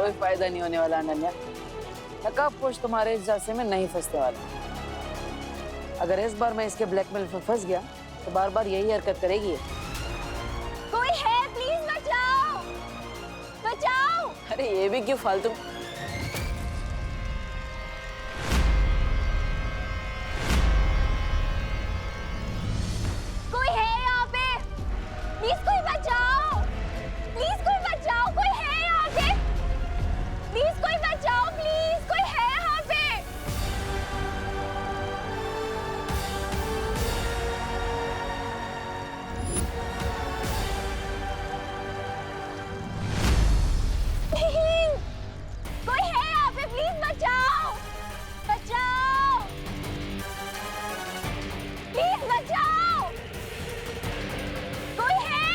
कोई फायदा नहीं होने वाला अनन्या। नकाबपोश तुम्हारे इस जासे में नहीं फंसने वाला। अगर इस बार मैं इसके ब्लैकमेल में फंस गया तो बार बार यही हरकत करेगी। कोई है, प्लीज बचाओ, बचाओ। अरे ये भी क्यों फालतू। कोई है यहाँ पे, प्लीज कोई बचाओ, प्लीज कोई बचाओ, कोई है यहाँ पे, प्लीज कोई बचाओ, प्लीज कोई है यहाँ पे। कोई है यहाँ पे, प्लीज बचाओ, बचाओ, प्लीज बचाओ, कोई है,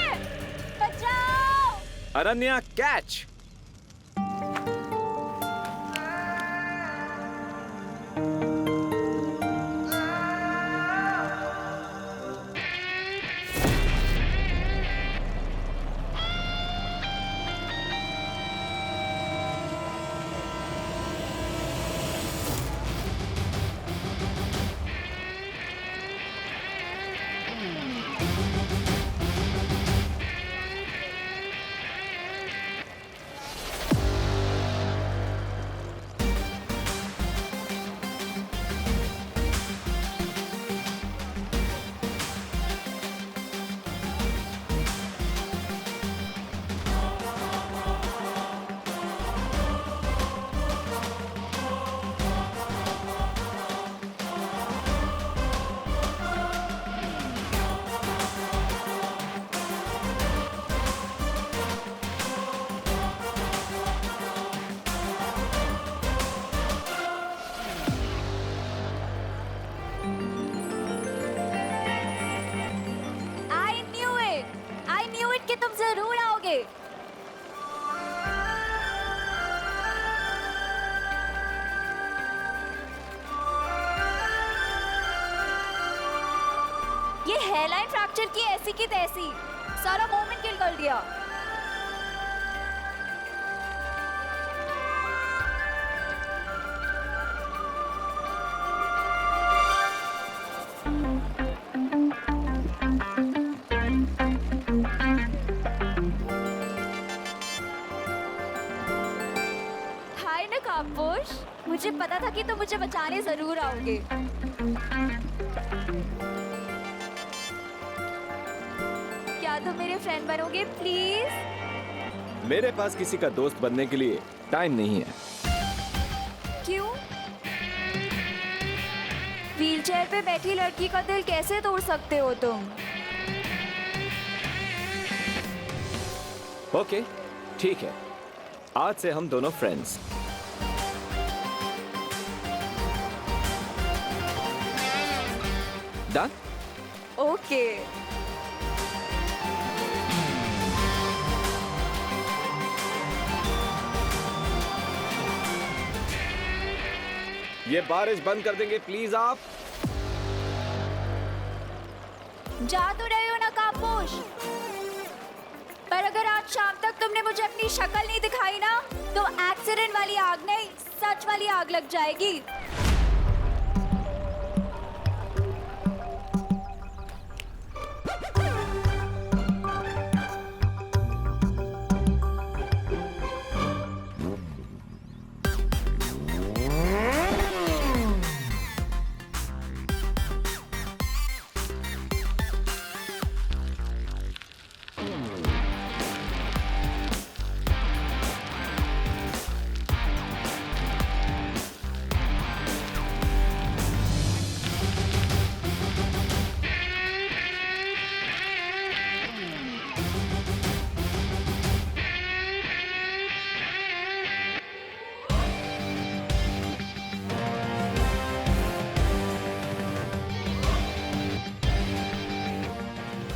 बचाओ। Ananya catch. I knew it कि तुम जरूर आओगे। ये हेयरलाइन फ्रैक्चर की ऐसी की तैसी, सारा मोमेंट किल कर दिया। हाय नकाबपोश, मुझे पता था कि तुम मुझे बचाने जरूर आओगे। क्या तुम मेरे फ्रेंड बनोगे प्लीज? मेरे पास किसी का दोस्त बनने के लिए टाइम नहीं है। क्यों? व्हीलचेयर पे बैठी लड़की का दिल कैसे तोड़ सकते हो तुम? ओके, ठीक है, आज से हम दोनों फ्रेंड्स। डन? ओके। ये बारिश बंद कर देंगे प्लीज आप। जा तो रहे हो नकाबपोश, पर अगर आज शाम तक तुमने मुझे अपनी शक्ल नहीं दिखाई ना, तो एक्सीडेंट वाली आग नहीं, सच वाली आग लग जाएगी।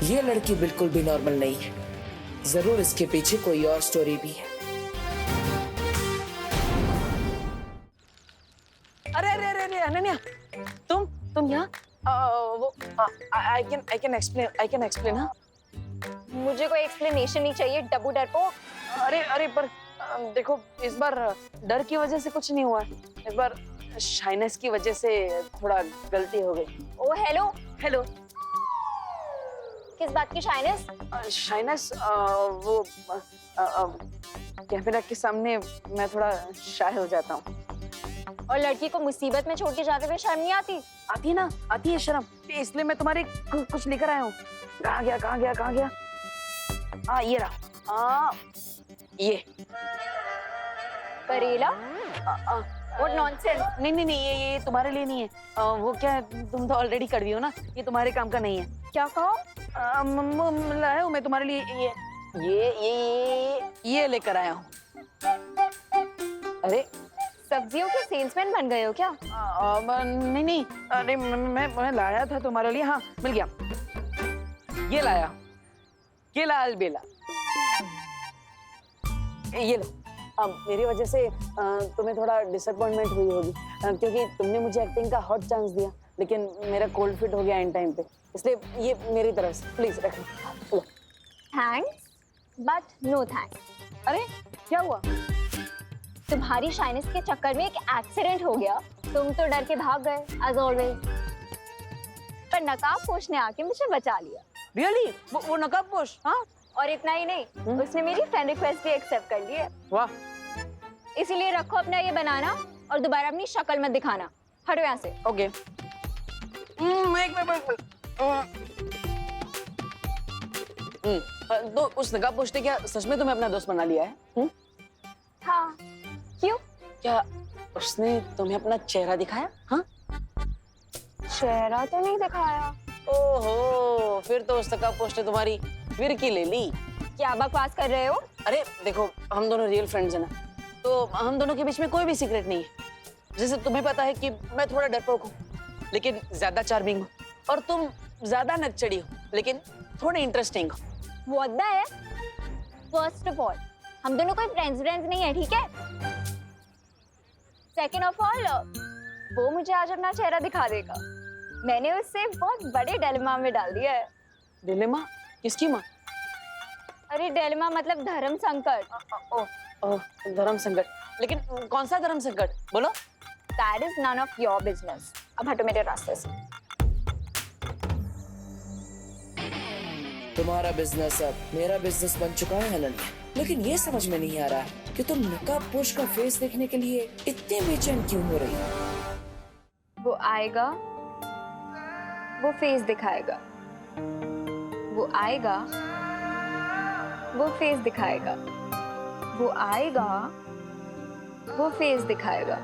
ये लड़की बिल्कुल भी नॉर्मल नहीं है, जरूर इसके पीछे कोई और स्टोरी भी है। अरे अरे अरे अरे अनन्या, तुम यहाँ? वो आई कैन एक्सप्लेन। हाँ, मुझे कोई एक्सप्लेनेशन नहीं चाहिए, डब्बू डरपोक। अरे अरे पर देखो इस बार डर की वजह से कुछ नहीं हुआ, इस बार शाइनेस की वजह से थोड़ा गलती हो गई। ओ हेलो, हेलो। किस बात की शाइनेस? शाइनेस वो कैमरा के सामने मैं थोड़ा शाय हो जाता हूँ। और लड़की को मुसीबत में छोड़ के जाते हुए शर्म नहीं आती? आती है ना, आती है शर्म, इसलिए मैं तुम्हारे कुछ लेकर आया हूँ। कहाँ गया कहाँ गया कहाँ गया? ये रहा, ये करेला? What nonsense? नहीं नहीं नहीं, ये तुम्हारे लिए नहीं है। वो क्या है, तुम तो ऑलरेडी कर दी हो ना, ये तुम्हारे काम का नहीं है। क्या कहो? लाया हूँ मैं तुम्हारे लिए ये लेकर आया हूँ। अरे सब्जियों के सेल्समैन बन गए हो क्या? नहीं नहीं, अरे मैं लाया था तुम्हारे लिए। हाँ मिल गया, ये लाया, ये लाल बेला, ये लो। मेरी वजह से तुम्हें थोड़ा डिसअपॉइंटमेंट हुई होगी, क्योंकि तुमने मुझे एक्टिंग का हॉट चांस दिया, लेकिन मेरा कोल्ड फिट हो गया इन टाइम पे, इसलिए ये मेरी तरफ से प्लीज रख लो। Thanks but no thanks. अरे क्या हुआ? तुम्हारी शाइनेस के चक्कर में एक एक्सीडेंट हो गया, तुम तो डर के भाग गए एज ऑलवेज, पर नकाबपोश ने आके मुझे बचा लिया। रियली? वो नकाबपोश? हाँ। और इतना ही नहीं, उसने मेरी फ्रेंड रिक्वेस्ट भी एक्सेप्ट कर ली है। वाह। इसीलिए रखो अपना ये बनाना और दोबारा अपनी शक्ल मत दिखाना। हटो यहाँ से। ओके। तो उस नकाबपोश ने क्या सच में तुम्हें अपना दोस्त बना लिया है? हाँ। क्यों? क्या उसने तुम्हें अपना चेहरा दिखाया? हाँ? चेहरा तो नहीं दिखाया। ओहो, फिर तो उस नकाबपोश ने तुम्हारी फिरकी ले ली। क्या बकवास कर रहे हो? अरे देखो, हम दोनों रियल फ्रेंड्स हैं ना, तो हम दोनों के बीच में कोई भी सीक्रेट नहीं है। जैसे तुम्हें पता है कि मैं थोड़ा डरपोक हूँ, लेकिन ज्यादा चार्मिंग हूँ, और तुम ज्यादा नकचड़ी हो, लेकिन थोड़ी इंटरेस्टिंग हो। What the heck? First of all, हम दोनों कोई फ्रेंड्स नहीं है, ठीक है? Second of all, वो मुझे आज अपना चेहरा दिखा देगा। मैंने उससे बहुत बड़े डिलेमा में डाल दिया है। डिलेमा? किसकी माँ? अरे डिलेमा मतलब धर्म संकट। धर्म संकट? लेकिन कौन सा धर्म संकट? बोलो। That is none of your business. अब हटो मेरे रास्ते से। तुम्हारा बिजनेस अब मेरा बिजनेस बन चुका है अनन्या, लेकिन ये समझ में नहीं आ रहा कि तुम नकाबपोश का फेस देखने के लिए इतने बेचैन क्यों हो रही हो? वो आएगा, वो फेस दिखाएगा। वो आएगा, वो फेस दिखाएगा। वो आएगा, वो फेस दिखाएगा।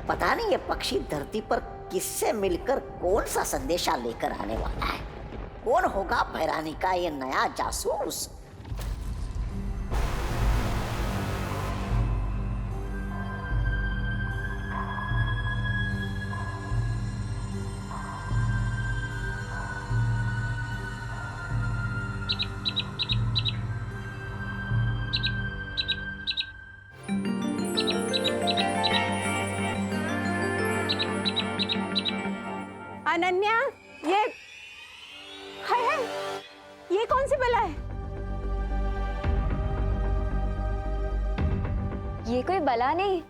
पता नहीं ये पक्षी धरती पर किससे मिलकर कौन सा संदेशा लेकर आने वाला है। कौन होगा भैरानी का ये नया जासूस? अनन्या, ये ये कौन सी बला है? ये कोई बला नहीं,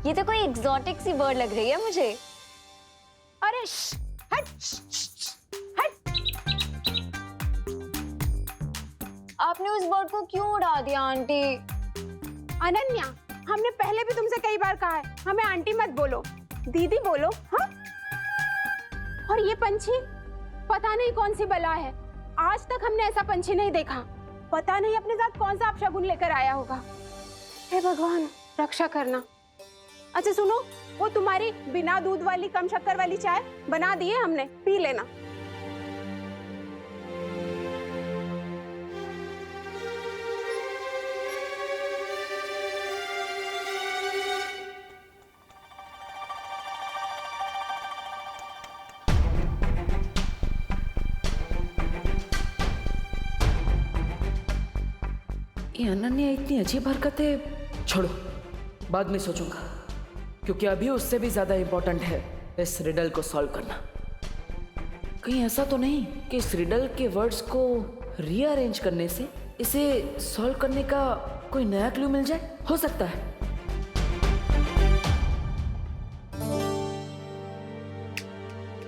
ये तो कोई एग्जॉटिक सी बर्ड लग रही है मुझे। अरे हट, हट। आपने उस बर्ड को क्यों उड़ा दिया आंटी? अनन्या, हमने पहले भी तुमसे कई बार कहा है, हमें आंटी मत बोलो, दीदी बोलो। हाँ? और ये पंछी पता नहीं कौन सी बला है, आज तक हमने ऐसा पंछी नहीं देखा। पता नहीं अपने साथ कौन सा अपशगुन लेकर आया होगा। हे भगवान, रक्षा करना। अच्छा सुनो, वो तुम्हारी बिना दूध वाली कम शक्कर वाली चाय बना दी है हमने, पी लेना। ये अनन्या इतनी अजीब हरकतें छोड़ो, बाद में सोचूंगा, क्योंकि अभी उससे भी ज्यादा इंपॉर्टेंट है इस रिडल को सॉल्व करना। कहीं ऐसा तो नहीं कि इस रिडल के वर्ड्स को रीअरेंज करने से इसे सॉल्व करने का कोई नया क्लू मिल जाए? हो सकता है।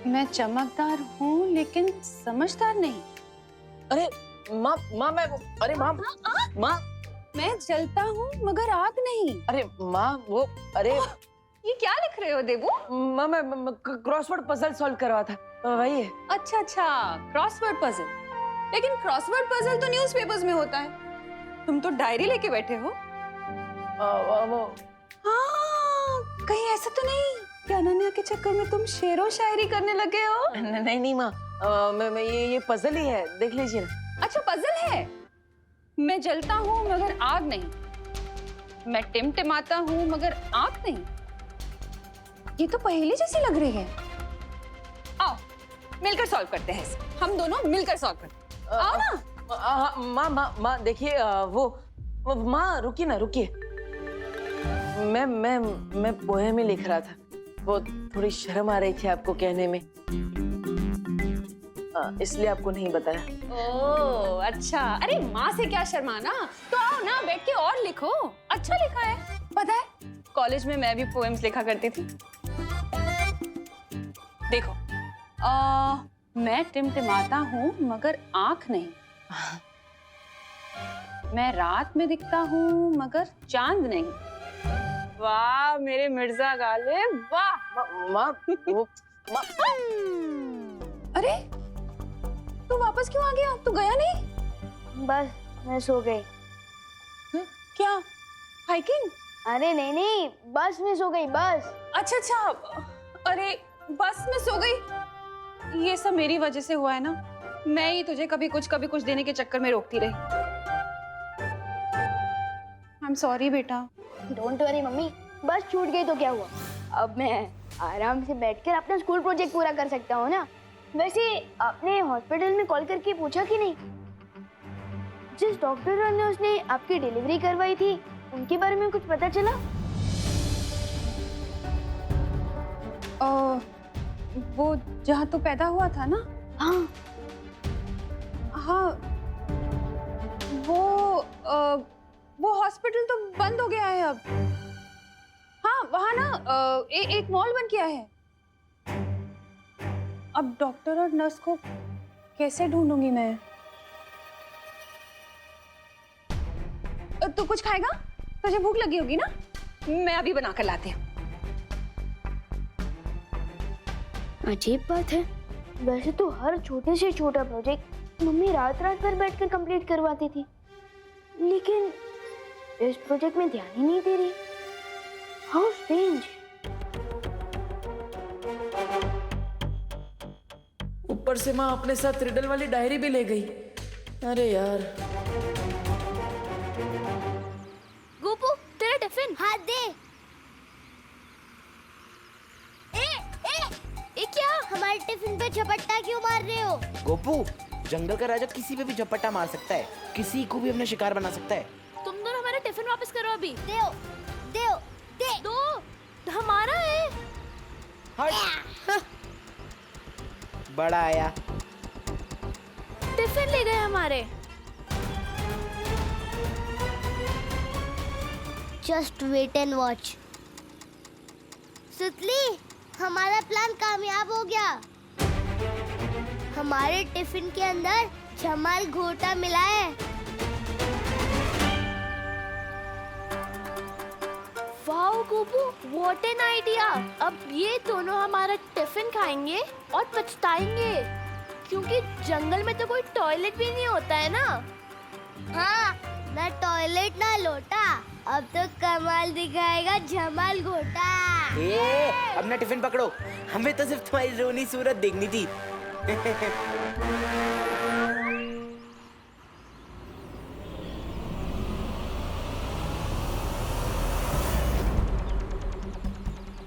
मैं चमकदार हूँ लेकिन समझदार नहीं। अरे माँ माँ मैं अरे माँ माँ मैं जलता हूँ मगर आग नहीं। अरे माँ वो अरे ये क्या लिख रहे हो देबू? माँ मैं क्रॉसवर्ड पजल सॉल्व कर रहा था, वही है। अच्छा अच्छा, क्रॉसवर्ड पजल। लेकिन क्रॉसवर्ड पजल तो न्यूज़पेपर्स में होता है, तुम तो डायरी लेके बैठे हो। वो हाँ, कहीं ऐसा तो नहीं कि अनन्या के चक्कर में तुम शेरो शायरी करने लगे हो? नहीं माँ, मैं ये पजल ही है, देख लीजिए ना। अच्छा पजल है। मैं जलता हूँ मगर आग नहीं, मैं टिमटिमाता हूँ मगर आग नहीं। ये तो पहेली जैसी लग रही है। आओ मिलकर सॉल्व करते हैं इसे। हम दोनों मिलकर सॉल्व करते हैं। आओ ना। माँ देखिए, वो माँ रुकिए ना, रुकिए। मैं पोएम ही लिख रहा था, वो थोड़ी शर्म आ रही थी आपको कहने में, इसलिए आपको नहीं बताया। ओह अच्छा, अरे माँ से क्या शर्माना, तो आओ ना बैठ के और लिखो। अच्छा लिखा है। पता है कॉलेज में मैं भी पोएम्स लिखा करती थी। देखो, मैं टिमटिमाता हूँ मगर आंख नहीं, मैं रात में दिखता हूँ मगर चांद नहीं। वाह मेरे मिर्जा गालिब, वाह। माँ वो अरे तू वापस क्यों आ गया? तू गया नहीं? बस मैं सो गई। क्या हाइकिंग? अरे नहीं नहीं, बस में सो गई, बस। अच्छा अच्छा, अरे बस में सो गई। ये सब मेरी वजह से हुआ है ना, मैं ही तुझे कभी कुछ देने के चक्कर में रोकती रही। आई एम सॉरी बेटा। डोंट वरी मम्मी, बस छूट गई तो क्या हुआ, अब मैं आराम से बैठकर अपना स्कूल प्रोजेक्ट पूरा कर सकता हूँ ना। वैसे आपने हॉस्पिटल में कॉल करके पूछा कि नहीं, जिस डॉक्टर ने उसने आपकी डिलीवरी करवाई थी उनके बारे में कुछ पता चला? वो जहाँ तो पैदा हुआ था ना? हाँ हाँ, वो हॉस्पिटल तो बंद हो गया है अब। हाँ वहाँ ना एक मॉल बन गया है। अब डॉक्टर और नर्स को कैसे ढूंढूंगी मैं? तू कुछ खाएगा? तुझे भूख लगी होगी ना, मैं अभी बना कर लाती हूँ। अजीब बात है, वैसे तो हर छोटे से छोटा प्रोजेक्ट मम्मी रात रात भर बैठकर कंप्लीट करवाती थी, लेकिन इस प्रोजेक्ट में ध्यान ही नहीं दे रही। How strange. ऊपर से माँ अपने साथ रिडल वाली डायरी भी ले गई। अरे यार। गोपू तेरा टिफिन। हाथ दे। ए क्या, हमारे टिफिन पे झपट्टा क्यों मार रहे हो? गोपू, जंगल का राजा किसी पे भी झपट्टा मार सकता है, किसी को भी अपना शिकार बना सकता है। तुम दोनों हमारा टिफिन वापस करो अभी। दे दो, हमारा है। हट। बड़ा आया। टिफिन ले गए हमारे। Just wait and watch. सुतली, हमारा प्लान कामयाब हो गया। हमारे टिफिन के अंदर जमाल घोटा मिला है। Wow Gopu, what an idea. अब ये दोनों हमारा टिफिन खाएंगे और पछताएंगे, क्योंकि जंगल में तो कोई टॉयलेट भी नहीं होता है ना। हाँ, ना टॉयलेट ना लोटा, अब तो कमाल दिखाएगा जमाल घोटा। अपना टिफिन पकड़ो, हमें तो सिर्फ तुम्हारी रोनी सूरत देखनी थी।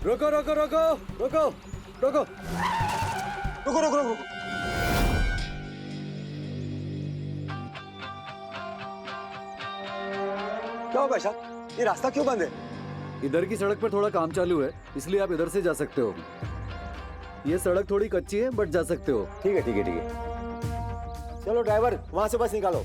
रुको रुको रुको रुको रुको रुको रुको रुको। क्या हुआ भाई? ये रास्ता क्यों बंद है? इधर की सड़क पर थोड़ा काम चालू है, इसलिए आप इधर से जा सकते हो। ये सड़क थोड़ी कच्ची है, बट जा सकते हो। ठीक है ठीक है ठीक है। चलो ड्राइवर, वहां से बस निकालो।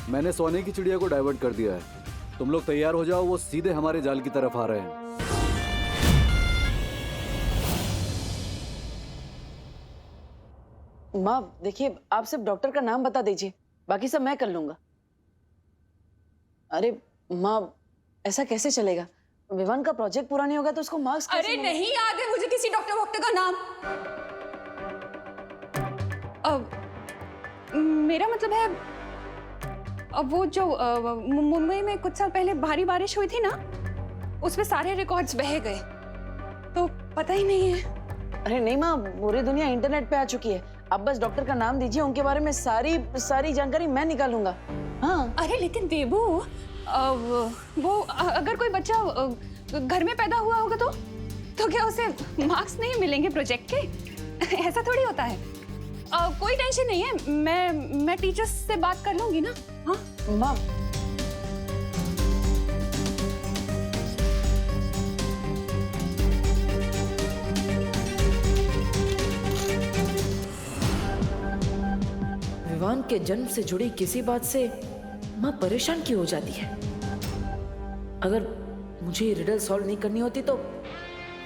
मैंने सोने की चिड़िया को डाइवर्ट कर दिया है। तुम लोग तैयार हो जाओ, वो सीधे हमारे जाल की तरफ आ रहे हैं। माँ देखिए, आप सिर्फ डॉक्टर का नाम बता दीजिए, बाकी सब मैं कर लूंगा। अरे माँ, ऐसा कैसे चलेगा? विवान का प्रोजेक्ट पूरा नहीं होगा तो उसको मार्क्स कैसे अरे मिलेंगे? नहीं याद है मुझे किसी डॉक्टर वॉक्टर का नाम। अब मेरा मतलब है, अब वो जो मुंबई में कुछ साल पहले भारी बारिश हुई थी ना, उसमें सारे रिकॉर्ड्स बह गए, तो पता ही नहीं है। अरे नहीं माँ, पूरी दुनिया इंटरनेट पे आ चुकी है। आप बस डॉक्टर का नाम दीजिए, उनके बारे में सारी जानकारी मैं निकालूंगा। हाँ। अरे लेकिन बेबू, वो अगर कोई बच्चा घर में पैदा हुआ होगा तो क्या उसे मार्क्स नहीं मिलेंगे प्रोजेक्ट के? ऐसा थोड़ी होता है। कोई टेंशन नहीं है, मैं टीचर्स से बात कर लूंगी ना। हाँ माँ, विवान के जन्म से जुड़ी किसी बात से माँ परेशान क्यों हो जाती है? अगर मुझे ये रिडल सॉल्व नहीं करनी होती तो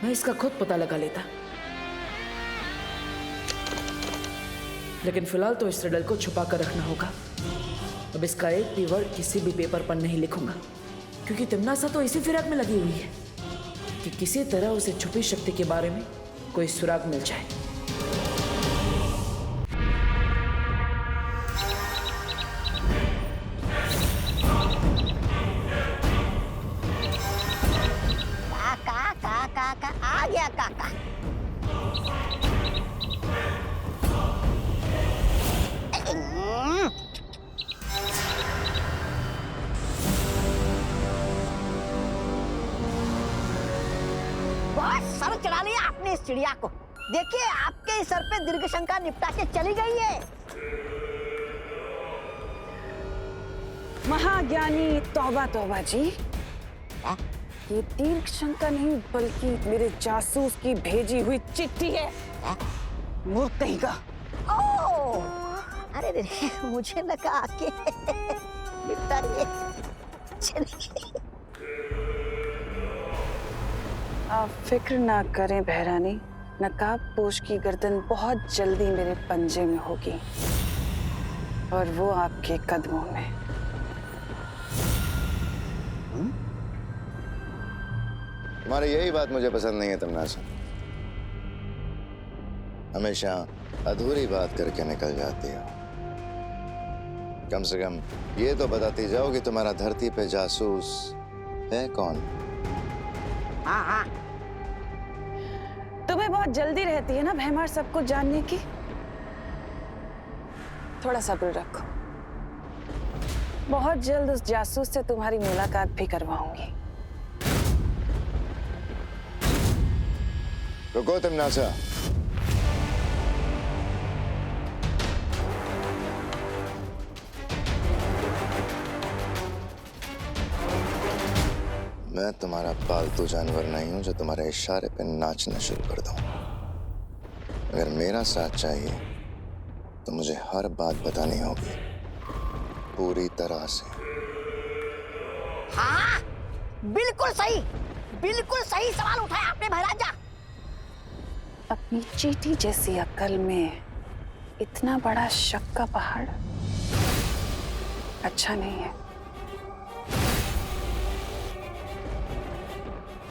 मैं इसका खुद पता लगा लेता, लेकिन फिलहाल तो इस रिडल को छुपा कर रखना होगा। अब इसका एक भी वर्ड किसी भी पेपर पर नहीं लिखूंगा, क्योंकि तिमनासा तो इसी फिराक में लगी हुई है कि किसी तरह उसे छुपी शक्ति के बारे में कोई सुराग मिल जाए। काका आ गया काका। बहुत सर चढ़ा लिया आपने इस चिड़िया को। देखिए आपके सर पे दीर्घ शंका निपटा के चली गई है। महाज्ञानी तौबा तौबा जी, ये दीर्घ शंका नहीं बल्कि मेरे जासूस की भेजी हुई चिट्ठी है। मूर्ख कहीं का। ओह, अरे रे, मुझे लगा के निपटा लिए। चलिए। आप फिक्र ना करें बहरानी, नकाब पोश की गर्दन बहुत जल्दी मेरे पंजे में होगी और वो आपके कदमों में। तुम्हारी यही बात मुझे पसंद नहीं है तिमनासा। हमेशा अधूरी बात करके निकल जाती हो। कम से कम ये तो बताती जाओ कि तुम्हारा धरती पे जासूस है कौन? हाँ हाँ, तुम्हें बहुत जल्दी रहती है ना भैमार सब कुछ जानने की। थोड़ा सब्र रखो, बहुत जल्द उस जासूस से तुम्हारी मुलाकात भी करवाऊंगी। रुको तिमनासा, मैं तुम्हारा पालतू जानवर नहीं हूं जो तुम्हारे इशारे पे नाचना शुरू कर दूं। अगर मेरा साथ चाहिए तो मुझे हर बात बतानी होगी पूरी तरह से। हाँ, बिल्कुल सही सवाल उठाया आपने महाराजा। अपनी चींटी जैसी अक्ल में इतना बड़ा शक का पहाड़ अच्छा नहीं है।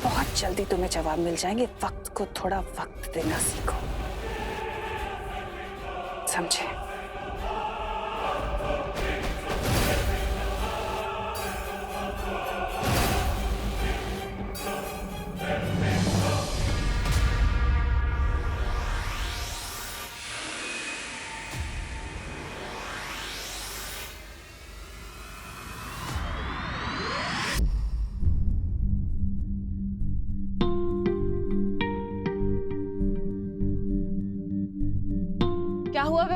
बहुत जल्दी तुम्हें जवाब मिल जाएंगे। वक्त को थोड़ा वक्त देना सीखो, समझे?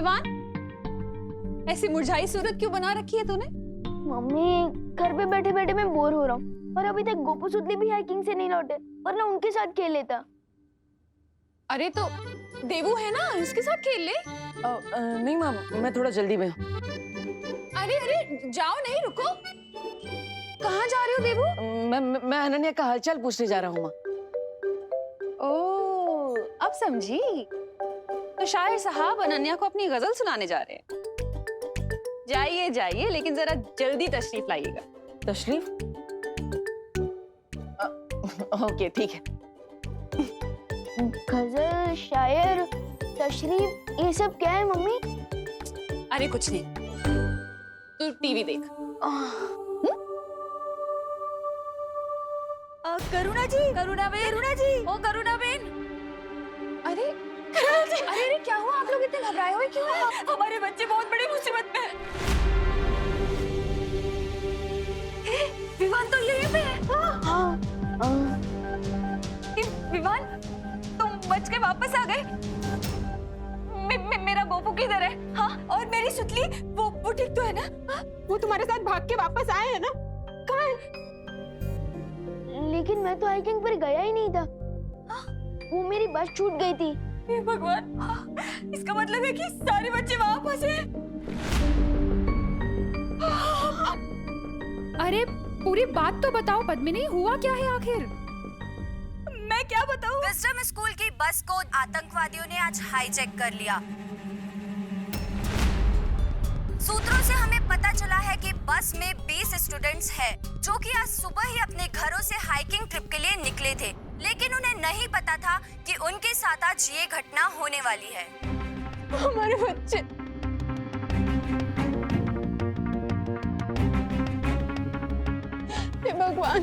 विवान, ऐसी मुरझाई सूरत क्यों बना रखी है तूने? मम्मी, घर पे बैठे बैठे मैं बोर हो रहा हूँ और अभी तक गोपू सुतली भी हाइकिंग से नहीं लौटे, वरना उनके साथ खेल लेता। अरे तो देवू है ना, इसके साथ खेल ले। नहीं माँ, मैं थोड़ा जल्दी में हूँ। अरे अरे जाओ, नहीं रुको। कहाँ जा रहे हो देवू? मैं अनन्या का हालचाल पूछने जा रहा हूँ माँ। ओह, अब समझी। तो शायर साहब अनन्या को अपनी गजल सुनाने जा रहे हैं। जाइए जाइए, लेकिन जरा जल्दी तशरीफ लाइएगा। तशरीफ? ओके ठीक है। गजल, शायर, तशरीफ, ये सब क्या है मम्मी? अरे कुछ नहीं, तू टीवी देख। करुणा जी, करुणा जी, ओ करुणा बेन। अरे अरे अरे क्या हुआ? आप लोग इतने घबराए हुए क्यों हैं? हमारे बच्चे बहुत बड़ी मुसीबत में हैं। विवान तो यहीं पे है। विवान, तुम बच के वापस आ गए। मेरा गोपू किधर है? हाँ, और मेरी सुतली, वो ठीक तो है ना? हाँ? वो तुम्हारे साथ भाग के वापस आए हैं ना? कहाँ है? लेकिन मैं तो हाइकिंग पर गया ही नहीं था। वो मेरी बस छूट गई थी। हे भगवान, इसका मतलब है कि सारे बच्चे वहां फंसे। अरे पूरी बात तो बताओ पद्मिनी, हुआ क्या है आखिर? मैं क्या बताऊं? विजडम स्कूल की बस को आतंकवादियों ने आज हाईजैक कर लिया। सूत्रों से हमें पता चला है कि बस में 20 स्टूडेंट्स हैं, जो कि आज सुबह ही अपने घरों से हाइकिंग ट्रिप के लिए निकले थे, लेकिन उन्हें नहीं पता था कि उनके साथ आज ये घटना होने वाली है। हमारे बच्चे। हे भगवान।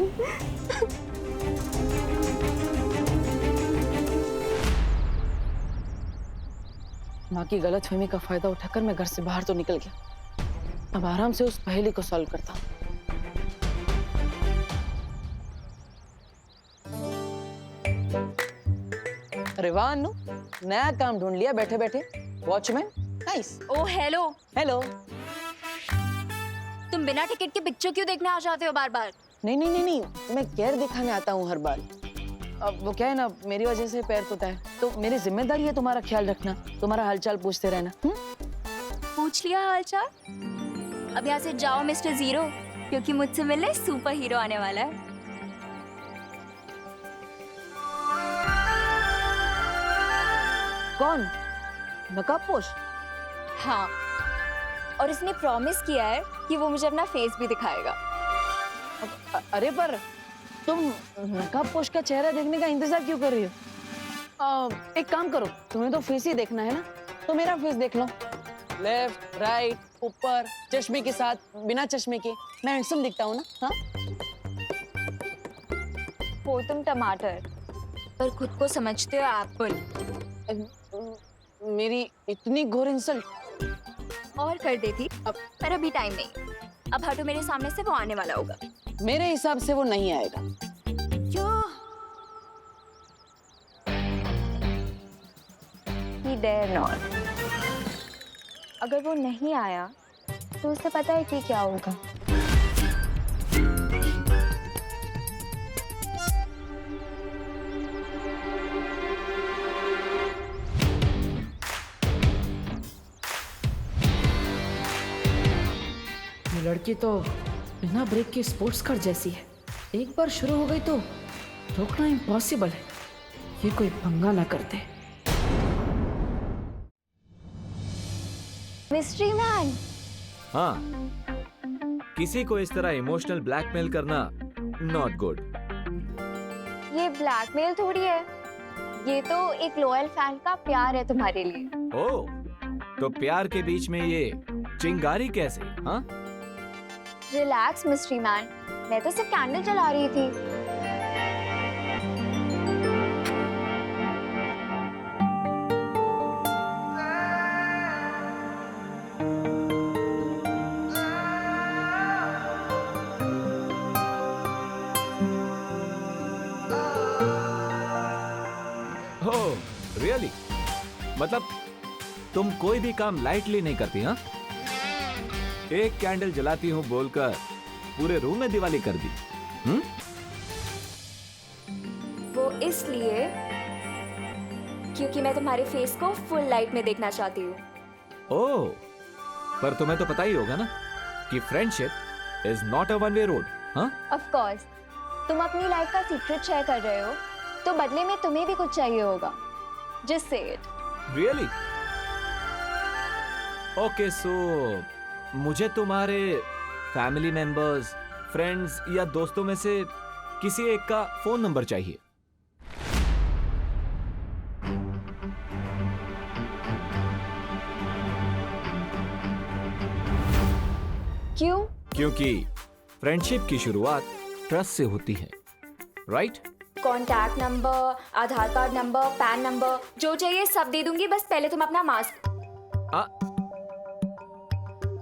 माँ की गलतफहमी का फायदा उठाकर मैं घर से बाहर तो निकल गया। अब आराम से उस पहेली को सॉल्व करता हूँ। अरे वाह अनु, नया काम ढूंढ लिया बैठे बैठे। Watchman, nice. Oh hello. Hello. तुम बिना टिकट के पिक्चर क्यों देखने आ जाते हो बार बार? नहीं नहीं नहीं नहीं, मैं केयर दिखाने आता हूँ हर बार। अब वो क्या है ना, मेरी वजह से पैर टूटा है, तो मेरी जिम्मेदारी है तुम्हारा ख्याल रखना, तुम्हारा हालचाल पूछते रहना। पूछ लिया हालचाल? अब यहाँ से जाओ मिस्टर जीरो, क्योंकि मुझसे मिलने सुपर हीरो आने वाला है। कौन? नकाबपोश? हाँ, और इसने प्रॉमिस किया है कि वो मुझे अपना फेस भी दिखाएगा। अरे पर तुम नकाबपोश का चेहरा देखने का इंतजार क्यों कर रही हो? एक काम करो, तुम्हें तो फेस ही देखना है ना, तो मेरा फेस देख लो। लेफ्ट, राइट, ऊपर, चश्मे के साथ, बिना चश्मे के, मैं हैंडसम दिखता हूँ ना? हाँ? हो तुम टमाटर, पर खुद को समझते हो एप्पल। मेरी इतनी घोर इंसल्ट और कर देती, पर अभी टाइम नहीं। अब हटो मेरे सामने से, वो आने वाला होगा। मेरे हिसाब से वो नहीं आएगा। क्यों? He dare not। अगर वो नहीं आया तो उसे पता है कि क्या होगा। ये लड़की तो बिना ब्रेक के स्पोर्ट्स कार जैसी है। एक बार शुरू हो गई तो रोकना इम्पॉसिबल है। ये कोई पंगा ना करते। Mystery man. हाँ, किसी को इस तरह इमोशनल ब्लैकमेल करना नॉट गुड। ये ब्लैकमेल थोड़ी है, ये तो एक लॉयल फैन का प्यार है तुम्हारे लिए। ओह, तो प्यार के बीच में ये चिंगारी कैसे? हाँ? रिलैक्स मिस्ट्री मैन, मैं तो सिर्फ कैंडल जला रही थी। ओह, रियली? मतलब तुम कोई भी काम लाइटली नहीं करती, हाँ? एक कैंडल जलाती हूँ बोलकर पूरे रूम में दिवाली कर दी। वो इसलिए क्योंकि मैं तुम्हारे फेस को फुल लाइट में देखना चाहती हूँ। ओह, पर तुम्हें तो पता ही होगा ना कि friendship is not a one way road, हाँ? ऑफ कोर्स, तुम अपनी लाइफ का सीक्रेट शेयर कर रहे हो, तो बदले में तुम्हें भी कुछ चाहिए होगा। Just say it. Really? Okay, सो मुझे तुम्हारे फैमिली मेंबर्स, फ्रेंड्स या दोस्तों में से किसी एक का फोन नंबर चाहिए। क्यों? क्योंकि फ्रेंडशिप की शुरुआत ट्रस्ट से होती है, right? Contact number, Aadhaar card number, PAN number, जो चाहिए सब दे दूंगी, बस पहले तुम अपना mask.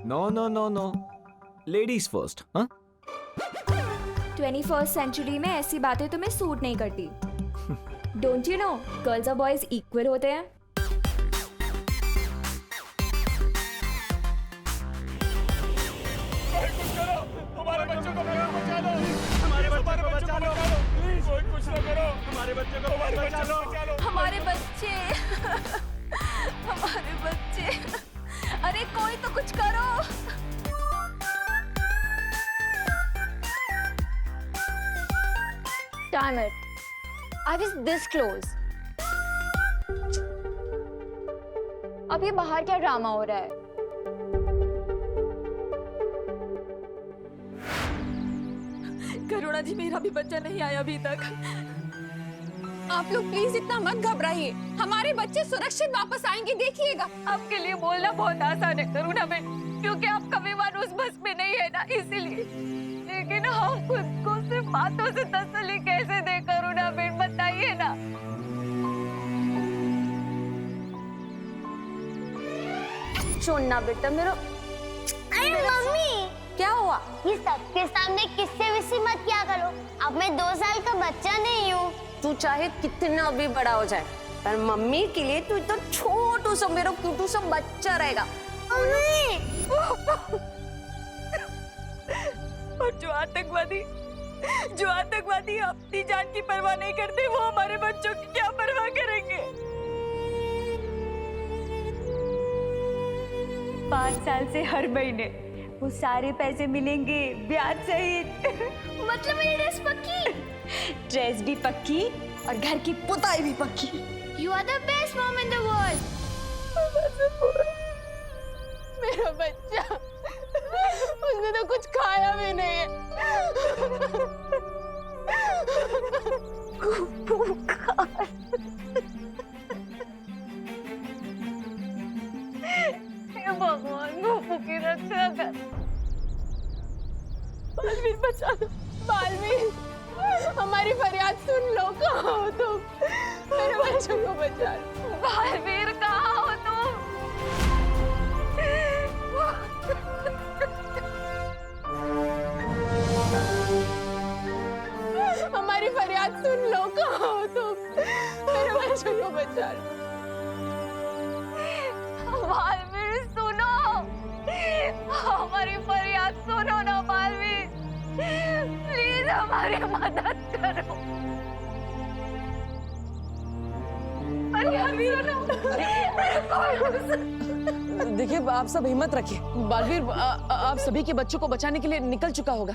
No no no no, ladies first, हाँ? 21st सेंचुरी में ऐसी बातें तुम्हें सूट नहीं करती। डोंट यू नो, गर्ल्स और बॉयज इक्वल होते हैं। हमारे बच्चों को बचा लो, हमारे बच्चों को बचा लो, प्लीज कोई कुछ ना करो, हमारे बच्चों को बचा लो, हमारे बच्चे, हमारे बच्चे, अरे कोई तो कुछ करो। Damn it, I was this close. अब ये बाहर क्या ड्रामा हो रहा है? करुणा जी, मेरा भी बच्चा नहीं आया अभी तक। आप लोग प्लीज इतना मत घबराइए, हमारे बच्चे सुरक्षित वापस आएंगे, देखिएगा। आपके लिए बोलना बहुत आसान है करुणा बेन, क्योंकि आपका विमान उस बस में नहीं है ना, इसीलिए। लेकिन हम खुद को सिर्फ बातों से तसल्ली कैसे दे करुणा बेन, बताइए ना। सुनना बेटा मेरा। अरे मम्मी, क्या हुआ? ये सबके सामने किससे विसी मत किया करो। अब मैं 2 साल का बच्चा नहीं हूँ। तू चाहे कितना भी बड़ा हो जाए, पर मम्मी के लिए तू तो छोटू सा मेरा क्यूटू सा बच्चा रहेगा। और जो आतंकवादी अपनी जान की परवाह नहीं करते, वो हमारे बच्चों की क्या परवाह करेंगे? 5 साल से हर महीने वो सारे पैसे मिलेंगे ब्याज सहित। मतलब मेरी ड्रेस पक्की? ड्रेस भी पक्की और घर की पुताई भी पक्की। You are the best mom in the world. मेरा बच्चा, उसने तो कुछ खाया भी नहीं है। भगवान गोपू की रक्षा कर। बालवीर बचा लो, बालवीर, हमारी फरियाद सुन लो। कहाँ हो तुम? मेरे बच्चों को बचा लो। बालवीर, कहाँ हो तुम? हमारी फरियाद सुन लो। कहाँ हो तुम? मेरे बच्चों को बचा लो। बालवीर सुनो, हमारी फरियाद सुनो ना बालवीर, प्लीज हमारी मदद करो। देखिए, आप सब हिम्मत रखिए। बालवीर आप सभी के बच्चों को बचाने के लिए निकल चुका होगा।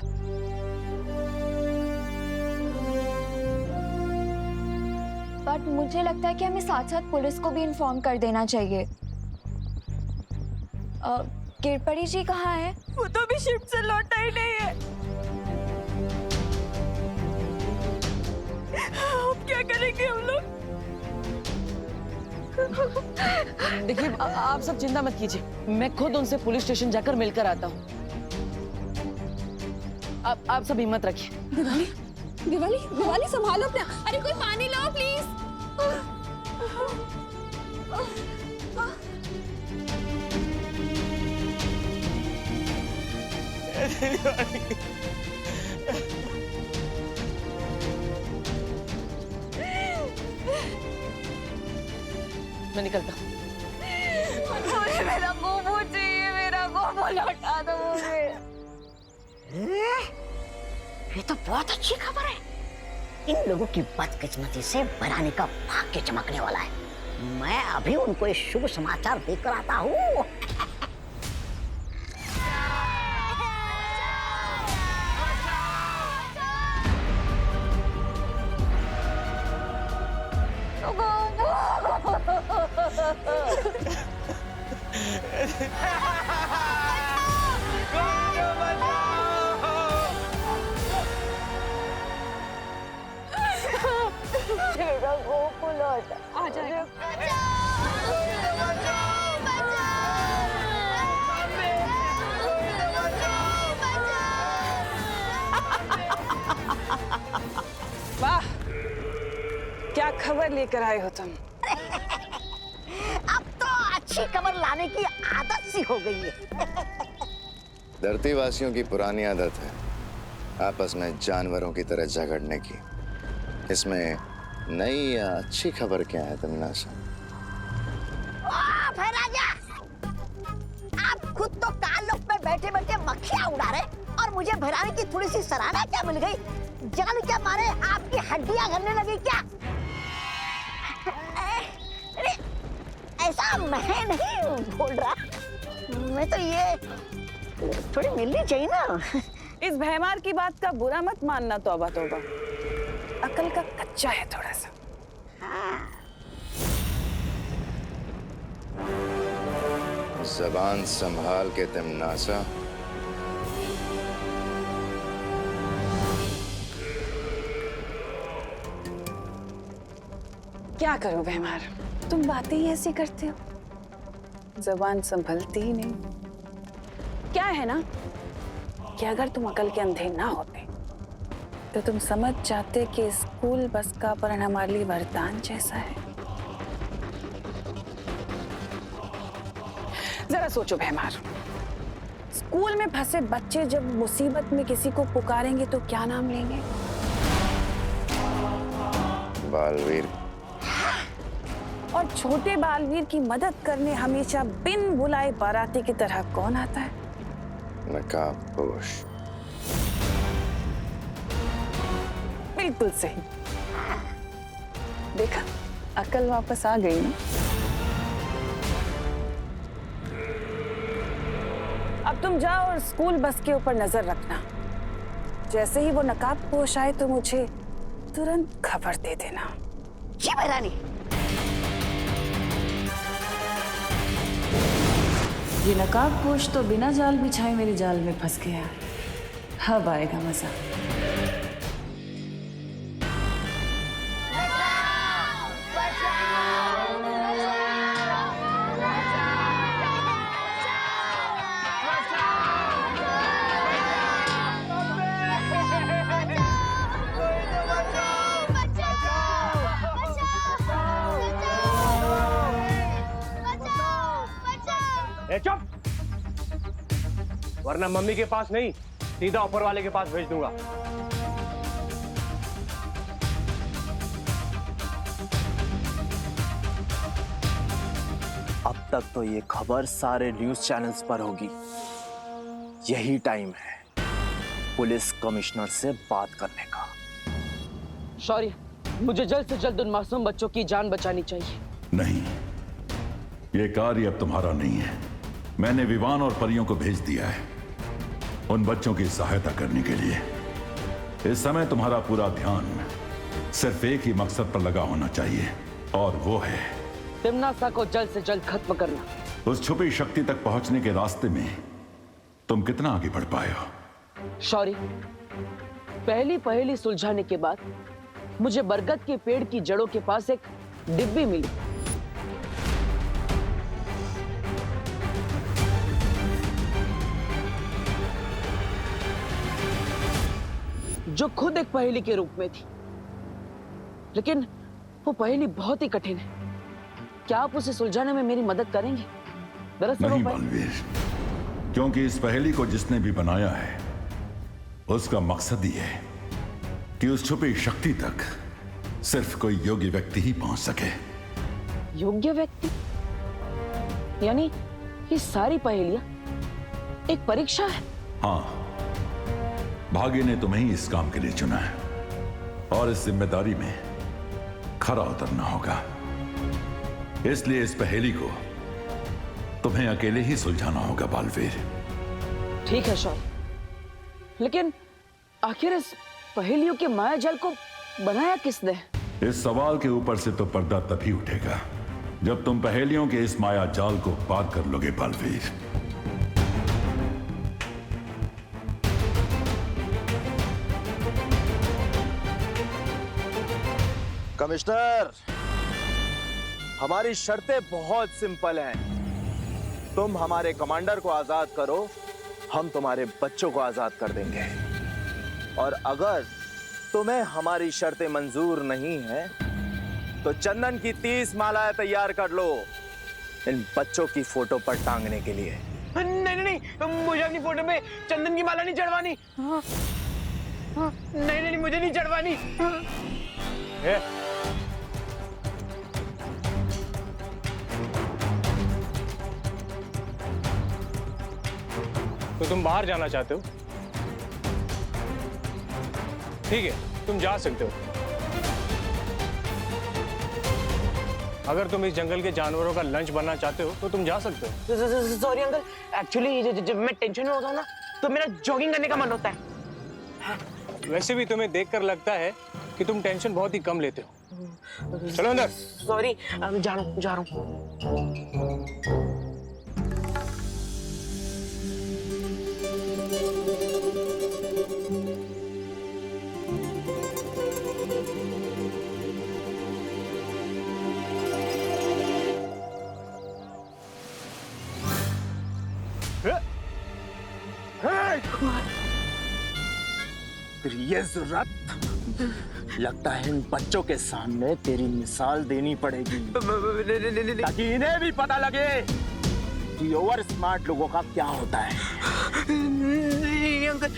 बट मुझे लगता है कि हमें साथ साथ पुलिस को भी इन्फॉर्म कर देना चाहिए। गिरपरी जी कहाँ है? वो तो भी शिफ्ट से लौटा ही नहीं है। अब क्या करेंगे हम लोग? देखिए, आप सब चिंता मत कीजिए, मैं खुद उनसे पुलिस स्टेशन जाकर मिलकर आता हूँ। आप सब हिम्मत रखिए। दिवाली, दिवाली, दिवाली, संभालो अपना। अरे कोई पानी लाओ प्लीज। मैं निकलता हूँ। मुझे मेरा गोबू चाहिए, मेरा गोबू लौटा दो मुझे। ये तो बहुत अच्छी खबर है। इन लोगों की बदकिस्मती से भैरानी का भाग्य चमकने वाला है। मैं अभी उनको ये शुभ समाचार देकर आता हूँ। मेरा गोपू लौटा आ जाएगा। वाह, क्या खबर लेकर आए हो तुम? अब तो अच्छी खबर लाने की आदत सी हो गई है। धरती वासियों की पुरानी आदत है आपस में जानवरों की तरह झगड़ने की। इसमें नई या अच्छी खबर क्या है तमन्नासा? राजा, आप खुद तो कालों पे बैठे बैठे मक्खियां उड़ा रहे और मुझे भैरानी की थोड़ी सी सराहना क्या मिल गई? जान क्या मारे आपकी हड्डियां गलने लगी क्या? अरे ऐसा मैं नहीं बोल रहा, मैं तो ये थोड़ी मिलनी चाहिए ना। इस भैमार की बात का बुरा मत मानना, तौबा तौबा, अकल का कच्चा है थोड़ा सा। जबान संभाल के तमन्नासा। क्या करूं भैमार, तुम बातें ही ऐसी करते हो, जबान संभलती ही नहीं। क्या है ना कि अगर तुम अकल के अंधे ना होते तो तुम समझ जाते कि स्कूल बस का अपहरण हमारे लिए वरदान जैसा है। जरा सोचो भैमार, स्कूल में फंसे बच्चे जब मुसीबत में किसी को पुकारेंगे तो क्या नाम लेंगे? बालवीर। और छोटे बालवीर की मदद करने हमेशा बिन बुलाए बाराती की तरह कौन आता है? नकाबपोश। बिल्कुल सही। देखा, अकल वापस आ गई ना। अब तुम जाओ और स्कूल बस के ऊपर नजर रखना। जैसे ही वो नकाबपोश आए तो मुझे तुरंत खबर दे देना। जी भैरानी। ये नकाबपोश तो बिना जाल बिछाए मेरे जाल में फंस गया। अब आएगा मजा। चुप, वरना मम्मी के पास नहीं सीधा ऊपर वाले के पास भेज दूंगा। अब तक तो ये खबर सारे न्यूज चैनल्स पर होगी। यही टाइम है पुलिस कमिश्नर से बात करने का। शौर्य, मुझे जल्द से जल्द उन मासूम बच्चों की जान बचानी चाहिए। नहीं, ये कार्य अब तुम्हारा नहीं है। मैंने विवान और परियों को भेज दिया है उन बच्चों की सहायता करने के लिए। इस समय तुम्हारा पूरा ध्यान सिर्फ एक ही मकसद पर लगा होना चाहिए, और वो है तिम्नासा को जल्द से जल्द खत्म करना। उस छुपी शक्ति तक पहुंचने के रास्ते में तुम कितना आगे बढ़ पाए हो? शौर्य, पहली पहेली सुलझाने के बाद मुझे बरगद के पेड़ की जड़ों के पास एक डिब्बी मिली। जो खुद एक पहेली के रूप में थी, लेकिन वो पहेली बहुत ही कठिन है। क्या आप उसे सुलझाने में मेरी मदद करेंगे? दरअसल नहीं बालवीर, क्योंकि इस पहेली को जिसने भी बनाया है उसका मकसद ही है कि उस छुपी शक्ति तक सिर्फ कोई योग्य व्यक्ति ही पहुंच सके। योग्य व्यक्ति? यानी ये सारी पहेलियां एक परीक्षा है? हाँ, भाग्य ने तुम्हें ही इस काम के लिए चुना है और इस जिम्मेदारी में खरा उतरना होगा। इसलिए इस पहेली को तुम्हें अकेले ही सुलझाना होगा बालवीर। ठीक है शौर्य, लेकिन आखिर इस पहेलियों के माया जाल को बनाया किसने? इस सवाल के ऊपर से तो पर्दा तभी उठेगा जब तुम पहेलियों के इस माया जाल को पार कर लोगे बालवीर। कमिश्नर, हमारी शर्तें बहुत सिंपल हैं। तुम हमारे कमांडर को आजाद करो, हम तुम्हारे बच्चों को आजाद कर देंगे। और अगर तुम्हें हमारी शर्तें मंजूर नहीं है तो चंदन की 30 मालाएं तैयार कर लो इन बच्चों की फोटो पर टांगने के लिए। नहीं नहीं नहीं, मुझे अपनी फोटो में चंदन की माला नहीं चढ़वानी। नहीं नहीं, मुझे नहीं चढ़वानी। तो तुम बाहर जाना चाहते हो? ठीक है, तुम जा सकते हो। अगर तुम इस जंगल के जानवरों का लंच बनना चाहते हो तो तुम जा सकते हो। सॉरी अंकल, एक्चुअली जब मैं टेंशन में होता हूँ ना तो मेरा जॉगिंग करने का मन होता है। वैसे भी तुम्हें देखकर लगता है कि तुम टेंशन बहुत ही कम लेते हो। चलो अंदर। सॉरी, जा रहा हूँ। तेरी ये जरूरत, लगता है इन बच्चों के सामने तेरी मिसाल देनी पड़ेगी ताकि इन्हें भी पता लगे कि ओवर स्मार्ट लोगों का क्या होता है। नहीं अंकल।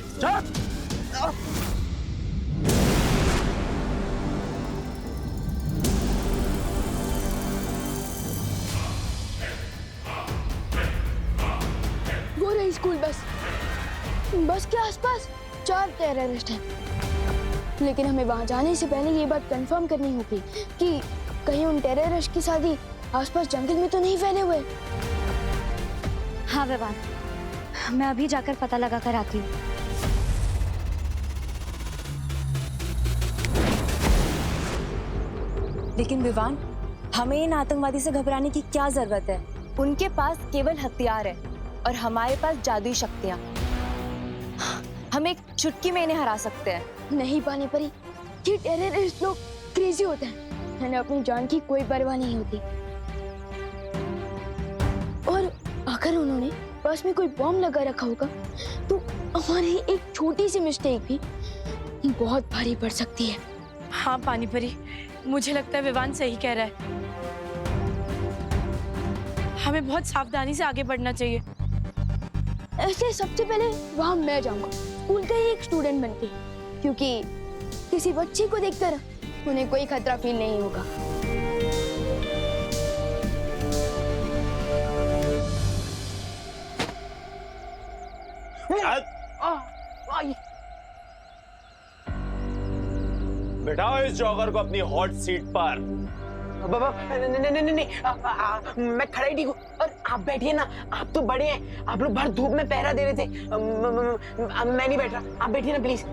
वो रही स्कूल बस। बस के आसपास 4 टेररिस्ट हैं, लेकिन हमें वहां जाने से पहले ये बात कंफर्म करनी होगी कि कहीं उन टेररिस्ट की शादी आसपास जंगल में तो नहीं फैले हुए। हाँ विवान, मैं अभी जाकर पता लगा कर आती हूँ। लेकिन विवान, हमें इन आतंकवादी से घबराने की क्या जरूरत है? उनके पास केवल हथियार है और हमारे पास जादुई शक्तियाँ। हम एक चुटकी में इन्हें हरा सकते हैं। नहीं पानी परी, ये टेररिस्ट लोग क्रेजी होते हैं, उन्हें अपनी जान की कोई परवाह नहीं होती। और अगर उन्होंने पास में कोई बॉम्ब लगा रखा होगा तो हमारी एक छोटी सी मिस्टेक भी बहुत भारी पड़ सकती है। हाँ पानी परी, मुझे लगता है विवान सही कह रहा है। हमें बहुत सावधानी से आगे बढ़ना चाहिए। ऐसे सबसे पहले वहां मैं जाऊंगा, स्कूल का ही एक स्टूडेंट बनके, क्योंकि किसी बच्ची को देखकर उन्हें कोई खतरा फील नहीं होगा। बिठाओ इस जॉगर को अपनी हॉट सीट पर। बाबा नहीं, मैं खड़ा ही ठीक हूँ। और आप बैठिए ना, आप तो बड़े हैं, आप लोग बाहर धूप में पहरा दे रहे थे। मैं नहीं बैठ रहा, आप बैठिए ना प्लीज।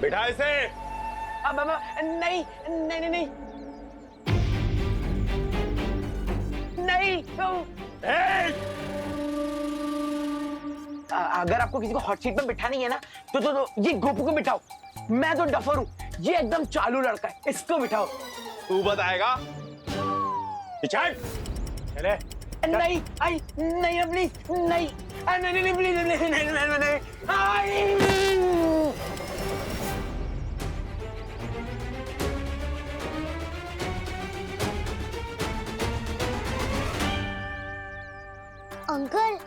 बिठा इसे। बाबा नहीं नहीं नहीं नहीं नहीं। अगर आपको किसी को हॉट सीट में बिठानी है ना तो ये गोपू को बिठाओ। मैं तो डफर हूँ, ये एकदम चालू लड़का है, इसको बिठाओ। तू बताएगा? चले। नहीं आई नहीं प्लीज नहीं नहीं नहीं प्लीज नहीं। अंकल,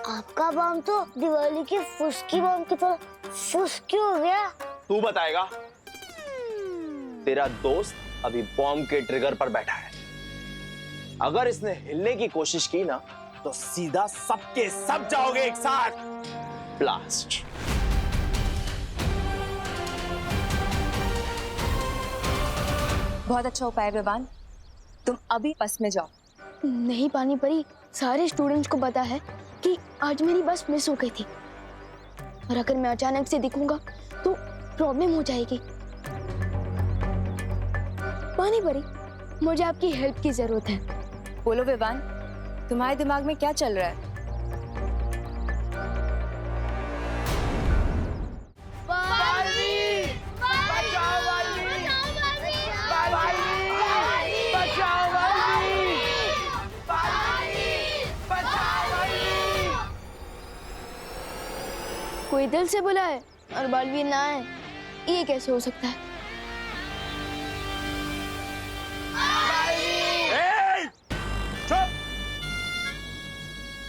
आपका बम तो दिवाली की फुसकी बम की तरह फुसकी हो गया। तू बताएगा? तेरा दोस्त अभी बॉम्ब के ट्रिगर पर बैठा है। अगर इसने हिलने की कोशिश की ना तो सीधा सबके सब जाओगे एक साथ। ब्लास्ट। बहुत अच्छा उपाय विवान, तुम अभी बस में जाओ। नहीं पानी परी, सारे स्टूडेंट्स को पता है कि आज मेरी बस मिस हो गई थी और अगर मैं अचानक से दिखूंगा तो प्रॉब्लम हो जाएगी। पानी परी, मुझे आपकी हेल्प की जरूरत है। बोलो विवान, तुम्हारे दिमाग में क्या चल रहा है? कोई दिल से बुलाए और बालवीर ना आए, ये कैसे हो सकता है?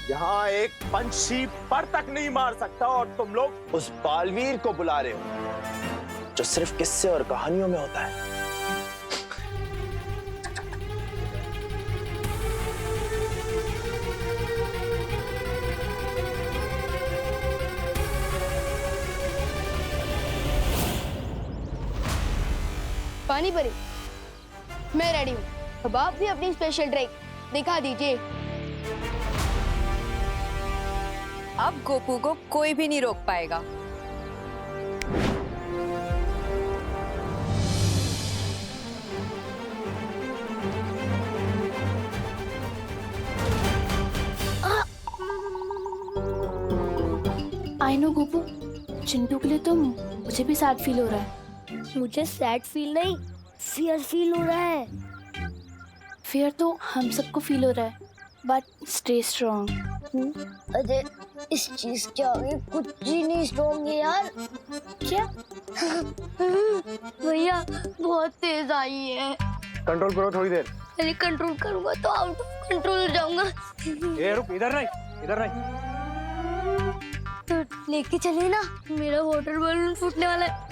यहाँ एक पंछी पर तक नहीं मार सकता और तुम लोग उस बालवीर को बुला रहे हो जो सिर्फ किस्से और कहानियों में होता है। पानी परी, मैं रेडी हूँ। अब आप भी अपनी स्पेशल ट्रिक दिखा दीजिए। अब गोपू को कोई भी नहीं रोक पाएगा। आई नो गोपू, चिंटू के लिए तो मुझे भी सैड फील हो रहा है। मुझे सैड फील नहीं, फियर फील हो रहा है। फियर तो हम सबको फील हो रहा है, बट स्टे स्ट्रॉन्ग। अरे इस चीज के आगे कुछ भी नहीं स्ट्रॉन्ग है यार। क्या? भैया बहुत तेज आई है। कंट्रोल करो थोड़ी देर। अरे कंट्रोल करूंगा तो आउट ऑफ कंट्रोल हो जाऊंगा। ए रुक, इधर नहीं, इधर नहीं। तो लेके चलिए ना, मेरा वाटर बलून फूटने वाला है।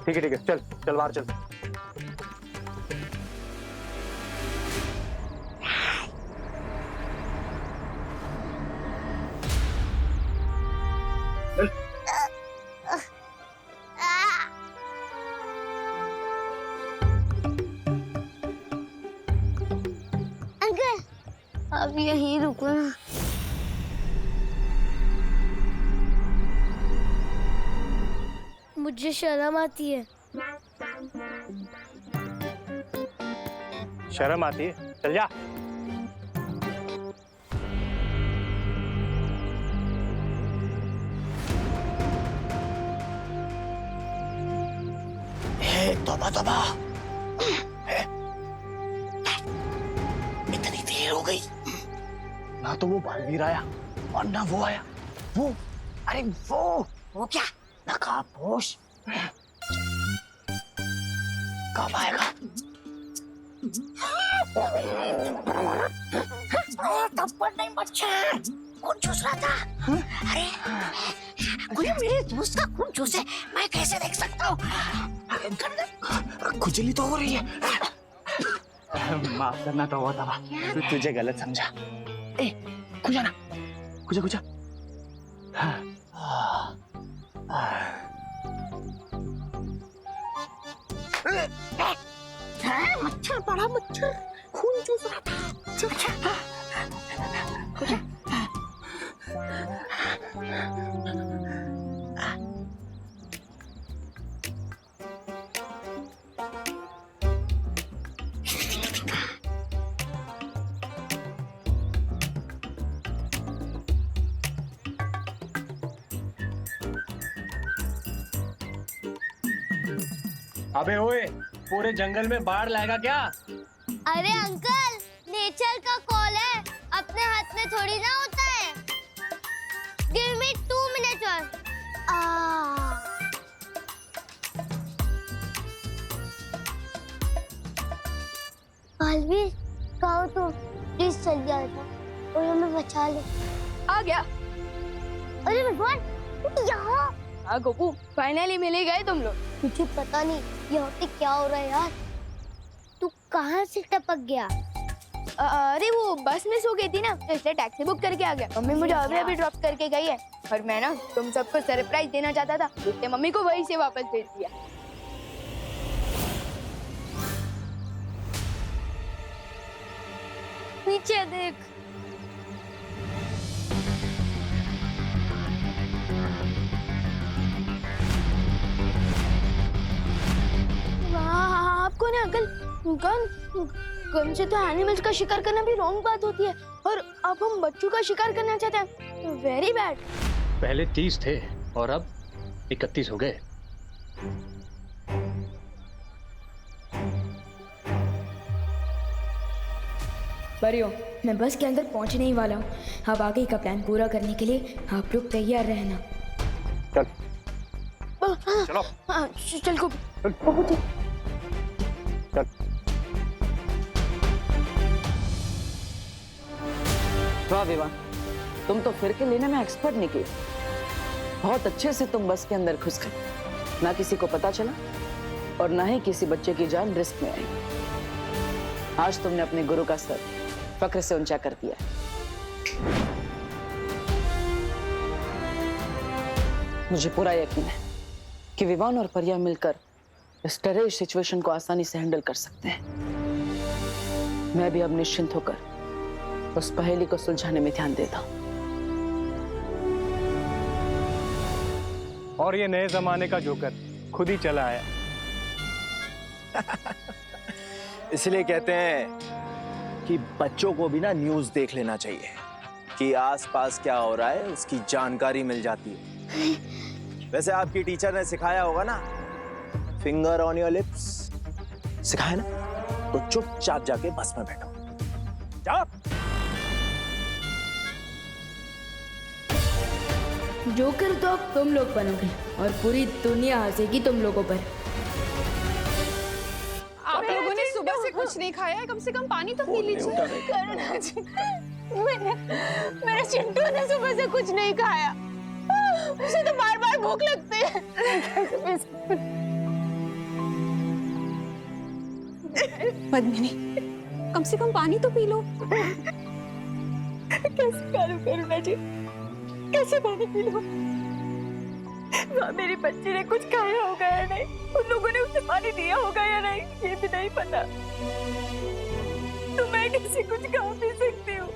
ठीक है, चल चल बाहर चल। अंकल, अब यहीं रुको ना। मुझे शर्म आती है। शर्म आती है? चल जा। तौबा तौबा, इतनी देर हो गई, ना तो वो बालवीर आया और ना वो आया। वो, अरे वो क्या नकाबपोश कब आएगा? थप्पड़ नहीं मच्छर, खून चूस रहा था। अरे कोई मेरे दोस्त का खून चूसे, मैं कैसे देख सकता हूँ? खुजली तो हो रही है। माफ करना तो बहुत था, तुझे गलत समझा। ए, खुजा ना, खुजा। मच्छर, बड़ा मच्छर, खून चूस रहा था। खुजा। अबे ओए, पूरे जंगल में बाढ़ लाएगा क्या? अरे अंकल, नेचर का कॉल है, अपने हाथ में थोड़ी ना होता है। Give me 2 minutes और। बालवीर, कहो तो प्लीज चल जाए और हमें बचा ले। आ गया। अरे भगवान, यहाँ। हाँ गोपू, फाइनली मिल ही गए तुम लोग। मुझे पता नहीं यहाँ पे क्या हो रहा है यार। तू कहाँ से टपक गया? अरे वो बस में सो गई थी ना, तो इसलिए टैक्सी बुक करके आ गया। मम्मी मुझे अभी ड्रॉप करके गई है और मैं ना तुम सबको सरप्राइज देना चाहता था, इसलिए मम्मी को वहीं से वापस भेज दिया। नीचे देख। आपको ना अंकल, गन से तो एनिमल्स का शिकार करना भी रॉन्ग बात होती है, और अब हम बच्चों का शिकार करना चाहते हैं, वेरी बैड। पहले 30 थे और अब 31 हो गए। परियों, मैं बस के अंदर पहुंचने ही वाला हूँ। अब आगे का प्लान पूरा करने के लिए आप लोग तैयार रहना। चल चलो। चल को वाह विवान, तुम तो फिरके लेने में एक्सपर्ट निकली। बहुत अच्छे से तुम बस के अंदर घुस गए, ना किसी को पता चला और ना ही किसी बच्चे की जान रिस्क में आई। आज तुमने अपने गुरु का सर फक्र से ऊंचा कर दिया। मुझे पूरा यकीन है कि विवान और परिया मिलकर इस टेररिस्ट सिचुएशन को आसानी से हैंडल कर सकते हैं। मैं भी अब निश्चिंत होकर उस पहेली को सुलझाने में ध्यान देता हूं। और ये नए जमाने का जोकर खुद ही चला आया। इसलिए कहते हैं कि बच्चों को भी ना न्यूज़ देख लेना चाहिए कि आसपास क्या हो रहा है, उसकी जानकारी मिल जाती है। वैसे आपकी टीचर ने सिखाया होगा ना, फिंगर ऑन योर लिप्स, सिखाया ना? तो चुपचाप जाके बस में बैठो, जाओ। जोकर तो अब तुम लोग बनोगे और पूरी दुनिया हंसेगी तुम लोगों पर। आप लोगों ने सुबह से कुछ नहीं खाया है, कम से कम पानी तो पी लीजिए। करुणा जी, मेरे चिंटू ने सुबह से कुछ नहीं खाया, उसे तो बार बार भूख लगती है। पद्मिनी, कम से कम पानी तो पी लो। कैसे करूं करुणा जी, कैसे पानी पी लूं? मेरी बच्ची ने कुछ खाया होगा या नहीं, उन लोगों ने उसे पानी दिया होगा या नहीं, ये भी नहीं पता। तो मैं कैसे कुछ खा पी सकती हूँ?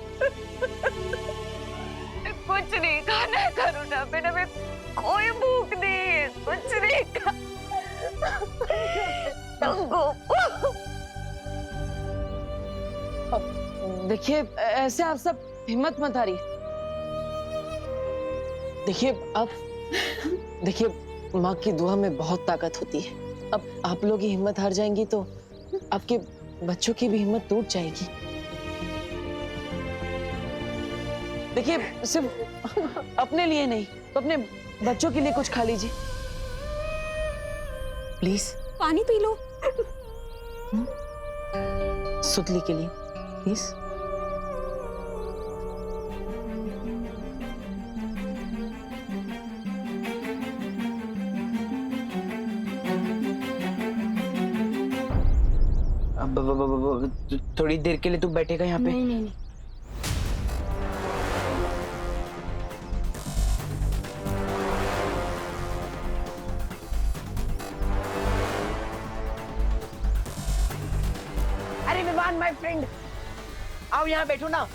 कुछ नहीं खाना है करुणा, मैंने में कोई भूख नहीं है, कुछ नहीं खा। देखिए, ऐसे आप सब हिम्मत मत हारिए। देखिए माँ की दुआ में बहुत ताकत होती है। अब आप लोग ही हिम्मत हार जाएंगी तो आपके बच्चों की भी हिम्मत टूट जाएगी। देखिए, सिर्फ अपने लिए नहीं तो अपने बच्चों के लिए कुछ खा लीजिए प्लीज। पानी पी लो। सुतली के लिए प्लीज। थोड़ी देर के लिए तू बैठेगा यहाँ पे? नहीं। अरे विवान माय फ्रेंड, आओ यहाँ बैठो ना।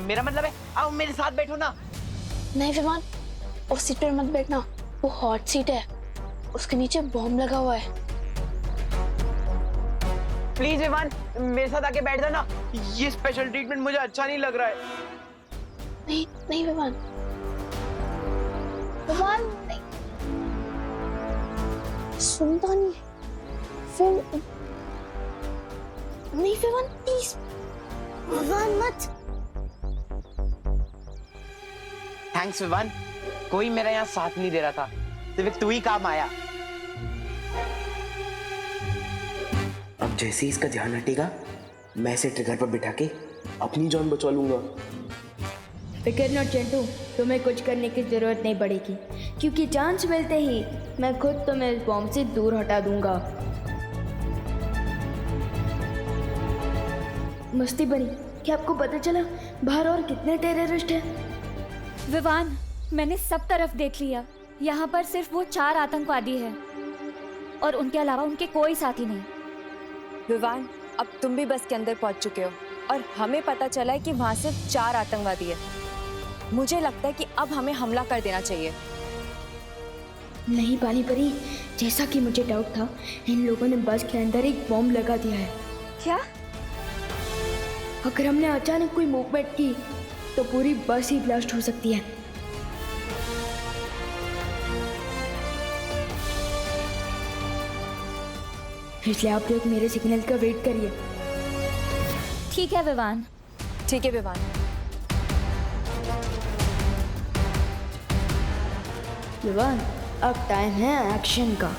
मेरा मतलब है आओ मेरे साथ बैठो ना। नहीं विमान, उस सीट पर मत बैठना, वो हॉट सीट है, उसके नीचे बॉम्ब लगा हुआ है। प्लीज विवान, मेरे साथ आके बैठ जाना। ये स्पेशल ट्रीटमेंट मुझे अच्छा नहीं लग रहा है। नहीं विमान, विमान नहीं, सुनता नहीं है। फिर नहीं विमान, प्लीज विमान मत। थैंक्स विवान, कोई मेरा यहाँ साथ नहीं दे रहा था, सिर्फ तू ही काम आया। अब जैसे ही इसका ध्यान हटेगा, मैं इसे ट्रिगर पर बिठा के अपनी जान बचा लूंगा। फिकर नॉट चिंटू, तुम्हें कुछ करने की जरूरत नहीं पड़ेगी, क्योंकि चांस मिलते ही मैं खुद तुम्हें इस बॉम्ब से दूर हटा दूंगा। मस्ती बनी। क्या आपको पता चला बाहर और कितने टेररिस्ट हैं? विवान, मैंने सब तरफ देख लिया। यहाँ पर सिर्फ वो 4 आतंकवादी हैं और उनके अलावा उनके कोई साथी नहीं। विवान, अब तुम भी बस के अंदर पहुंच चुके हो और हमें पता चला है कि वहाँ सिर्फ 4 आतंकवादी है। मुझे लगता है कि अब हमें हमला कर देना चाहिए। नहीं पानी परी, जैसा कि मुझे डाउट था, इन लोगों ने बस के अंदर एक बॉम्ब लगा दिया है। क्या? अगर हमने अचानक कोई मूवमेंट की तो पूरी बस ही ब्लास्ट हो सकती है। इसलिए आप लोग मेरे सिग्नल का वेट करिए। ठीक है विवान। ठीक है विवान। विवान, अब टाइम है एक्शन का।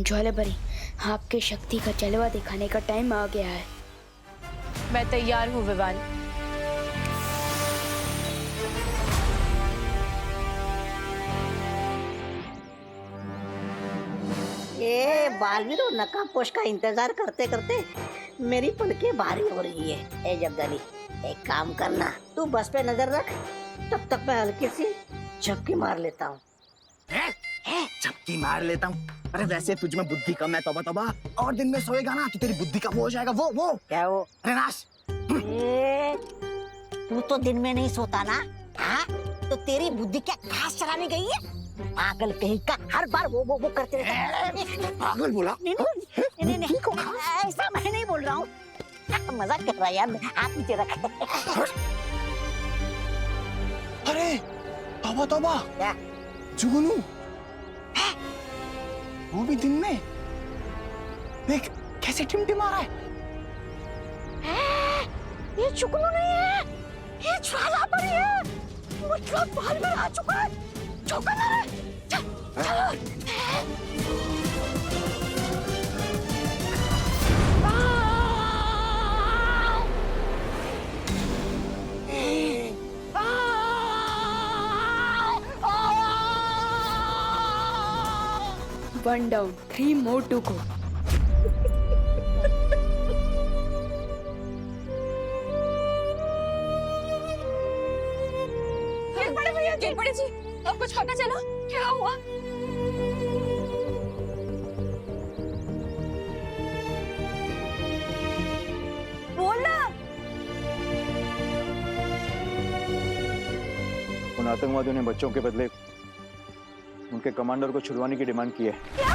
ज्वाला परी, आपकी शक्ति का जलवा दिखाने का टाइम आ गया है। मैं तैयार हूँ विवान। ये बालवीर और नकाबपोश का इंतजार करते करते मेरी पलकें भारी हो रही है। ए जब्दाली, एक काम करना, तू बस पे नजर रख, तब तक मैं हल्की सी झपकी मार लेता हूँ। झपकी मार लेता हूँ? अरे वैसे तुझ में बुद्धि कम है, तौबा तौबा। और दिन में सोएगा ना तो तेरी बुद्धि कम हो जाएगा। वो क्या वो? रेनाश, तू तो दिन में नहीं सोता ना? हाँ, तो तेरी बुद्धि क्या घास चराने गई है? पागल कहीं का, हर बार वो करते रहता है। पागल बोला? नहीं, ऐसा मैं नहीं बोल रहा हूँ, मजाक कर रहा है यार। आप नीचे रख। अरे तौबा तौबा, क्या जुगनू, वो भी दिन में। देख कैसे टिमटिमा रहा है। ये जुगनू नहीं है, ये ज्वाला परी है। मतलब बाहर में आ चुका है। चौका ना रे। One down, 3 more to go. बड़े भैया जी, बड़े जी, अब कुछ पता चला? क्या हुआ? बोलना। उन आतंकवादियों ने बच्चों के बदले उनके कमांडर को छुड़वाने की डिमांड की है। क्या?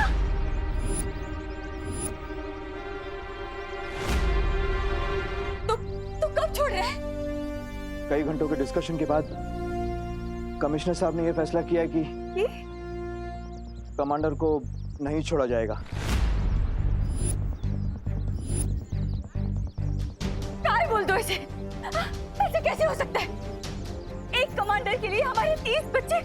तो कब छोड़ रहे हैं? कई घंटों के डिस्कशन के बाद कमिश्नर साहब ने यह फैसला किया है कि कमांडर को नहीं छोड़ा जाएगा। क्या बोल दो इसे? ऐसे कैसे हो सकता है? एक कमांडर के लिए हमारे 30 बच्चों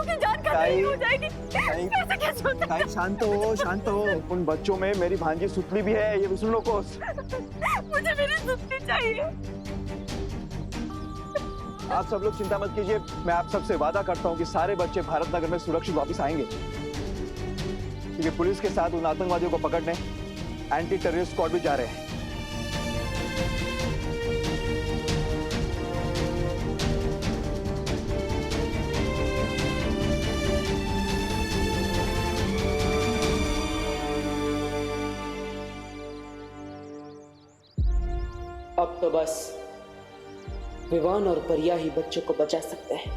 की जान खतरे हो जाएगी। ऐसा कैसे हो सकता है? शांत हो। उन बच्चों में मेरी भांजी सुतली भी है, ये भी सुन लो कोस। मुझे मेरी सुतली चाहिए। आप सब लोग चिंता मत कीजिए, मैं आप सबसे वादा करता हूँ कि सारे बच्चे भारत नगर में सुरक्षित वापस आएंगे। क्योंकि पुलिस के साथ उन आतंकवादियों को पकड़ने एंटी टेररिस्ट स्क्वाड भी जा रहे हैं। अब तो बस विवान और परिया ही बच्चों को बचा सकते हैं।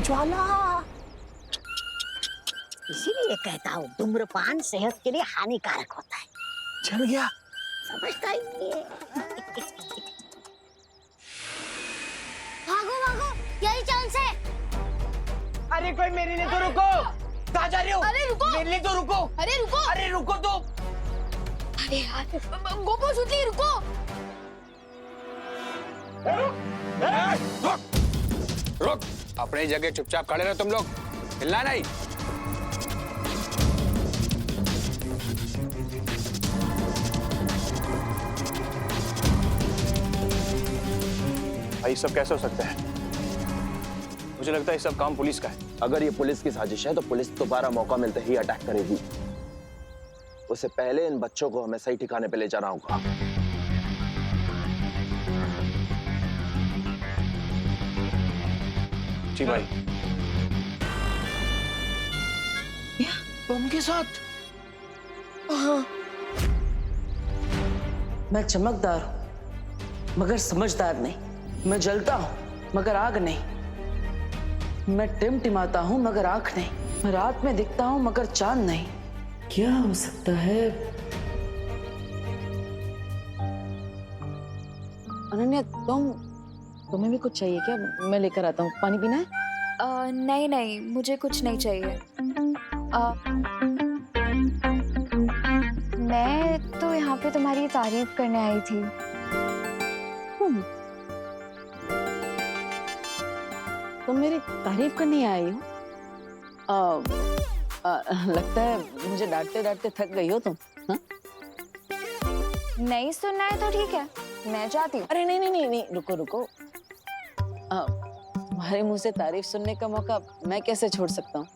ज्वाला, इसीलिए कहता हूँ धूम्रपान सेहत के लिए हानिकारक होता है। चल गया, समझता ही नहीं है। भागो भागो, यही चांस है। अरे कोई मेरे लिए तो रुको। कहाँ जा रहे हो? अरे रुको। मेरे लिए तो रुको। अरे रुको। अरे रुको तो। ए यार गोपू सुतली रुको। रुक, अपनी जगह चुपचाप खड़े रहो तुम लोग, हिलना नहीं। भाई सब कैसे हो सकता है? मुझे लगता है ये सब काम पुलिस का है। अगर ये पुलिस की साजिश है तो पुलिस दोबारा मौका मिलते ही अटैक करेगी। उससे पहले इन बच्चों को हमें सही ठिकाने पे ले जाना होगा। जी भाई। बम के साथ? हाँ। मैं चमकदार हूं मगर समझदार नहीं। मैं जलता हूं मगर आग नहीं। मैं टिमटिमाता हूं मगर आंख नहीं। मैं रात में दिखता हूं मगर चांद नहीं। क्या हो सकता है? अनन्या, तुम्हें भी कुछ चाहिए क्या? मैं लेकर आता हूँ। पानी पीना है? नहीं नहीं, मुझे कुछ नहीं चाहिए। मैं तो यहाँ पे तुम्हारी तारीफ करने आई थी। तुम मेरी तारीफ करने आई हो? लगता है मुझे डांटते डांटते थक गई हो तुम। हाँ? नहीं सुनना है तो ठीक है, मैं जाती हूँ। अरे नहीं नहीं नहीं नहीं, रुको रुको। तुम्हारे मुंह से तारीफ सुनने का मौका मैं कैसे छोड़ सकता हूँ?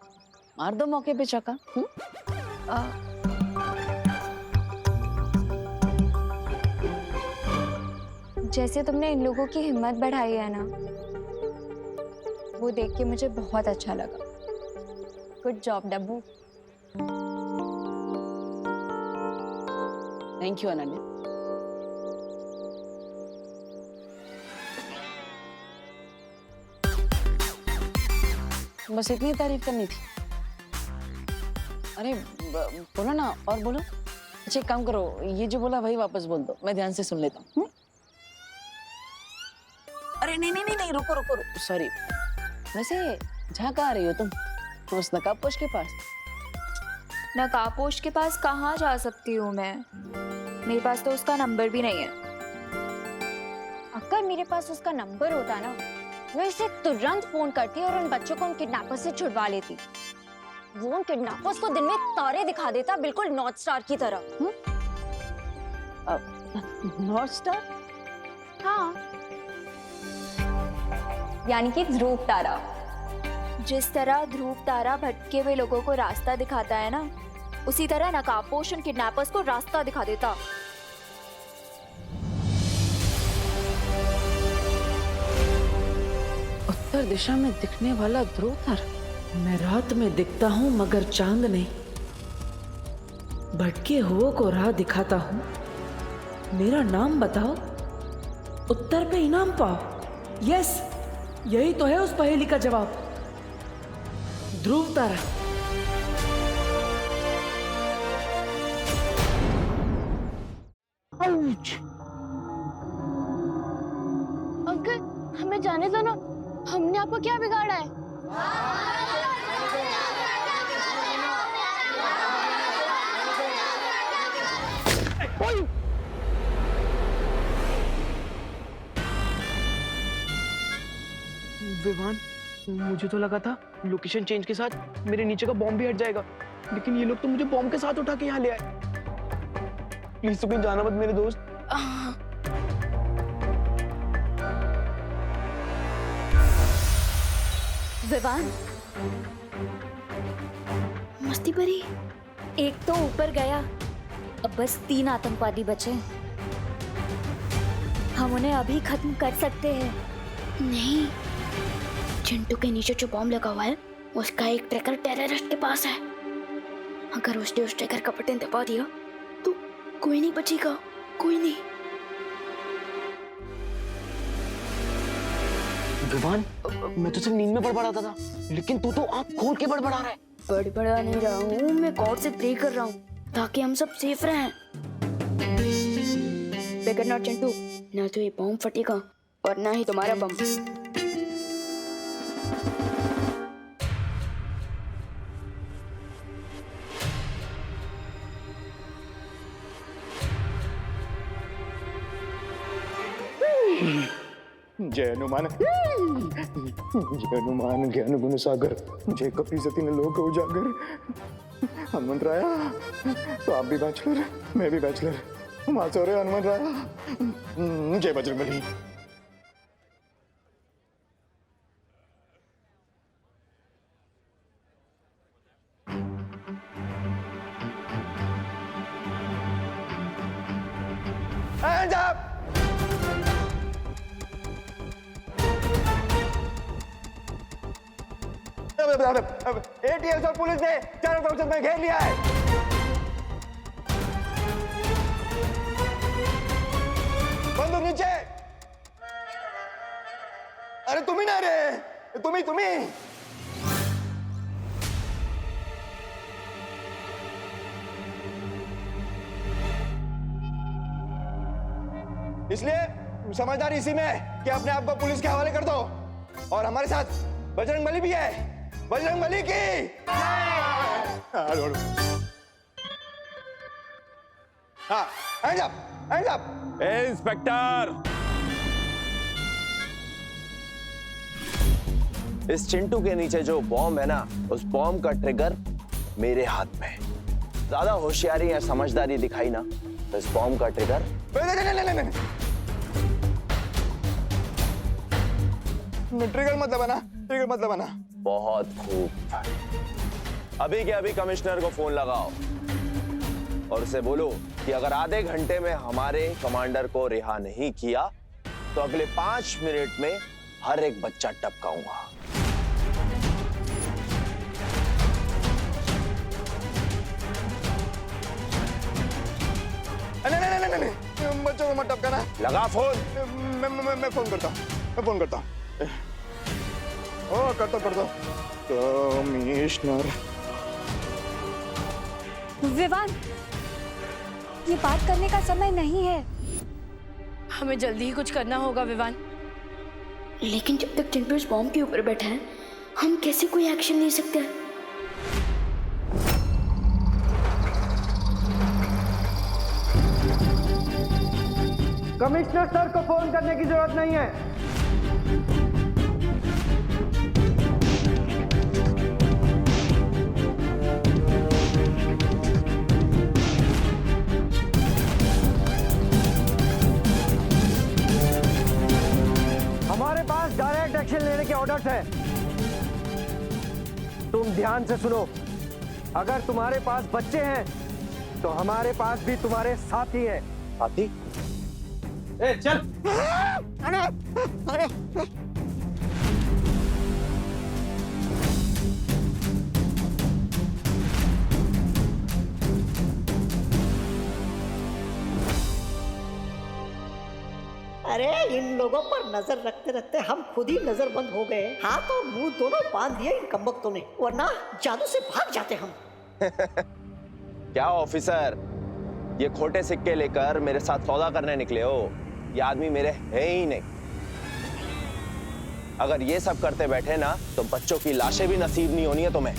मार दो मौके पे चौका। जैसे तुमने इन लोगों की हिम्मत बढ़ाई है ना, वो देख के मुझे बहुत अच्छा लगा। Good job Dabboo. Thank you Ananya. बस इतनी तारीफ करनी थी? अरे बोलो ना, और बोलो। अच्छा एक काम करो, ये जो बोला वही वापस बोल दो, मैं ध्यान से सुन लेता हूँ। अरे नहीं नहीं नहीं नहीं, रुको रुको रुको, सॉरी। वैसे जहाँ कहाँ रही हो तुम? तो उस नकाबपोश के पास? नकाबपोश के पास कहाँ जा सकती हूँ मैं? मेरे पास तो उसका नंबर भी नहीं है। अगर मेरे पास उसका नंबर होता ना, मैं इसे तुरंत फोन करती और उन बच्चों को उन किडनैपर्स से छुड़वा लेती। वो उन किडनैपर्स को दिन में तारे दिखा देता, बिल्कुल नॉर्थ स्टार की तरह। North star? हाँ, यानी कि ध्रुव तारा। जिस तरह ध्रुव तारा भटके हुए लोगों को रास्ता दिखाता है ना, उसी तरह नकाबपोश उन किडनैपर्स को रास्ता दिखा देता। उत्तर दिशा में दिखने वाला ध्रुव तारा। मैं रात में दिखता हूँ मगर चांद नहीं। भटके हुओं को राह दिखाता हूँ। मेरा नाम बताओ, उत्तर पे इनाम पाओ। यस, यही तो है उस पहेली का जवाब। ध्रुव तारा। अंकल हमें जाने दो ना, हमने आपको क्या बिगाड़ा है? विवान, मुझे तो लगा था लोकेशन चेंज के साथ मेरे नीचे का बॉम्ब भी हट जाएगा, लेकिन ये लोग तो मुझे बॉम्ब के साथ उठा के यहाँ ले आए। प्लीज तू कहीं जाना मत मेरे दोस्त। विवान, मस्ती परी। एक तो ऊपर गया, अब बस 3 आतंकवादी बचे। हम उन्हें अभी खत्म कर सकते हैं। नहीं, चिंटू के नीचे जो बॉम्ब लगा हुआ है, उसका एक ट्रैकर टेररिस्ट के पास है। अगर उसने उस ट्रैकर का बटन दबा दिया तो कोई नहीं बचेगा, कोई नहीं। विवान, मैं तो सिर्फ नींद में बड़बड़ाता था, लेकिन तू तो आंख खोल के बड़बड़ा रहा है। बड़बड़ा नहीं रहा हूँ, मैं गॉड से प्रे कर रहा हूँ ताकि हम सब सेफ रहें। बेगर नॉट चिंटू, ना तो ये बॉम्ब फटेगा और ना ही तुम्हारा बम। जय हनुमान जय हनुमान ज्ञान गुण सागर जय कपि सती ने लोक उजागर। हनुमंत राया तो आप भी बैचलर मैं भी बैचलर वहां से हो रहे हनुमंत राया। जय बजरंगबली। Hands up! ATS और पुलिस ने चारों तरफ से मैं घेर लिया है। बंदूक नीचे। अरे तुम ही ना रे, तुम ही। इसलिए समझदारी इसी में है कि अपने आप को पुलिस के हवाले कर दो। और हमारे साथ बजरंगबली भी है। बजरंगबली की हाँ, hands up! इंस्पेक्टर, इस चिंटू के नीचे जो बॉम्ब है ना, उस बॉम्ब का ट्रिगर मेरे हाथ में है। ज्यादा होशियारी या समझदारी दिखाई ना तो इस बॉम्ब का ट्रिगर नहीं। ट्रिगर मतलब बना। बहुत खूब। अभी के अभी कमिश्नर को फोन लगाओ और उसे बोलो कि अगर आधे घंटे में हमारे कमांडर को रिहा नहीं किया तो अगले 5 मिनट में हर एक बच्चा टपकाऊंगा। नहीं, बच्चों को मत टपकाना। लगा फोन। मैं फोन करता हूँ। ओ करता कमिश्नर। विवान, ये बात करने का समय नहीं है। हमें जल्दी ही कुछ करना होगा विवान। लेकिन जब तक चिंटू इस बॉम्ब के ऊपर बैठा है, हम कैसे कोई एक्शन ले सकते हैं? कमिश्नर सर को फोन करने की जरूरत नहीं है। हमारे पास डायरेक्ट एक्शन लेने के ऑर्डर्स हैं। तुम ध्यान से सुनो, अगर तुम्हारे पास बच्चे हैं तो हमारे पास भी तुम्हारे साथी हैं। साथी? ए चल। अरे अरे इन लोगों पर नजर रखते रखते हम खुद ही नजरबंद हो गए। हाथ और मुंह दोनों बांध दिए इन कमबख्तों ने, वरना जादू से भाग जाते हम। क्या ऑफिसर, ये खोटे सिक्के लेकर मेरे साथ सौदा करने निकले हो? ये आदमी मेरे है ही नहीं। अगर ये सब करते बैठे ना तो बच्चों की लाशें भी नसीब नहीं होनी है तुम्हें।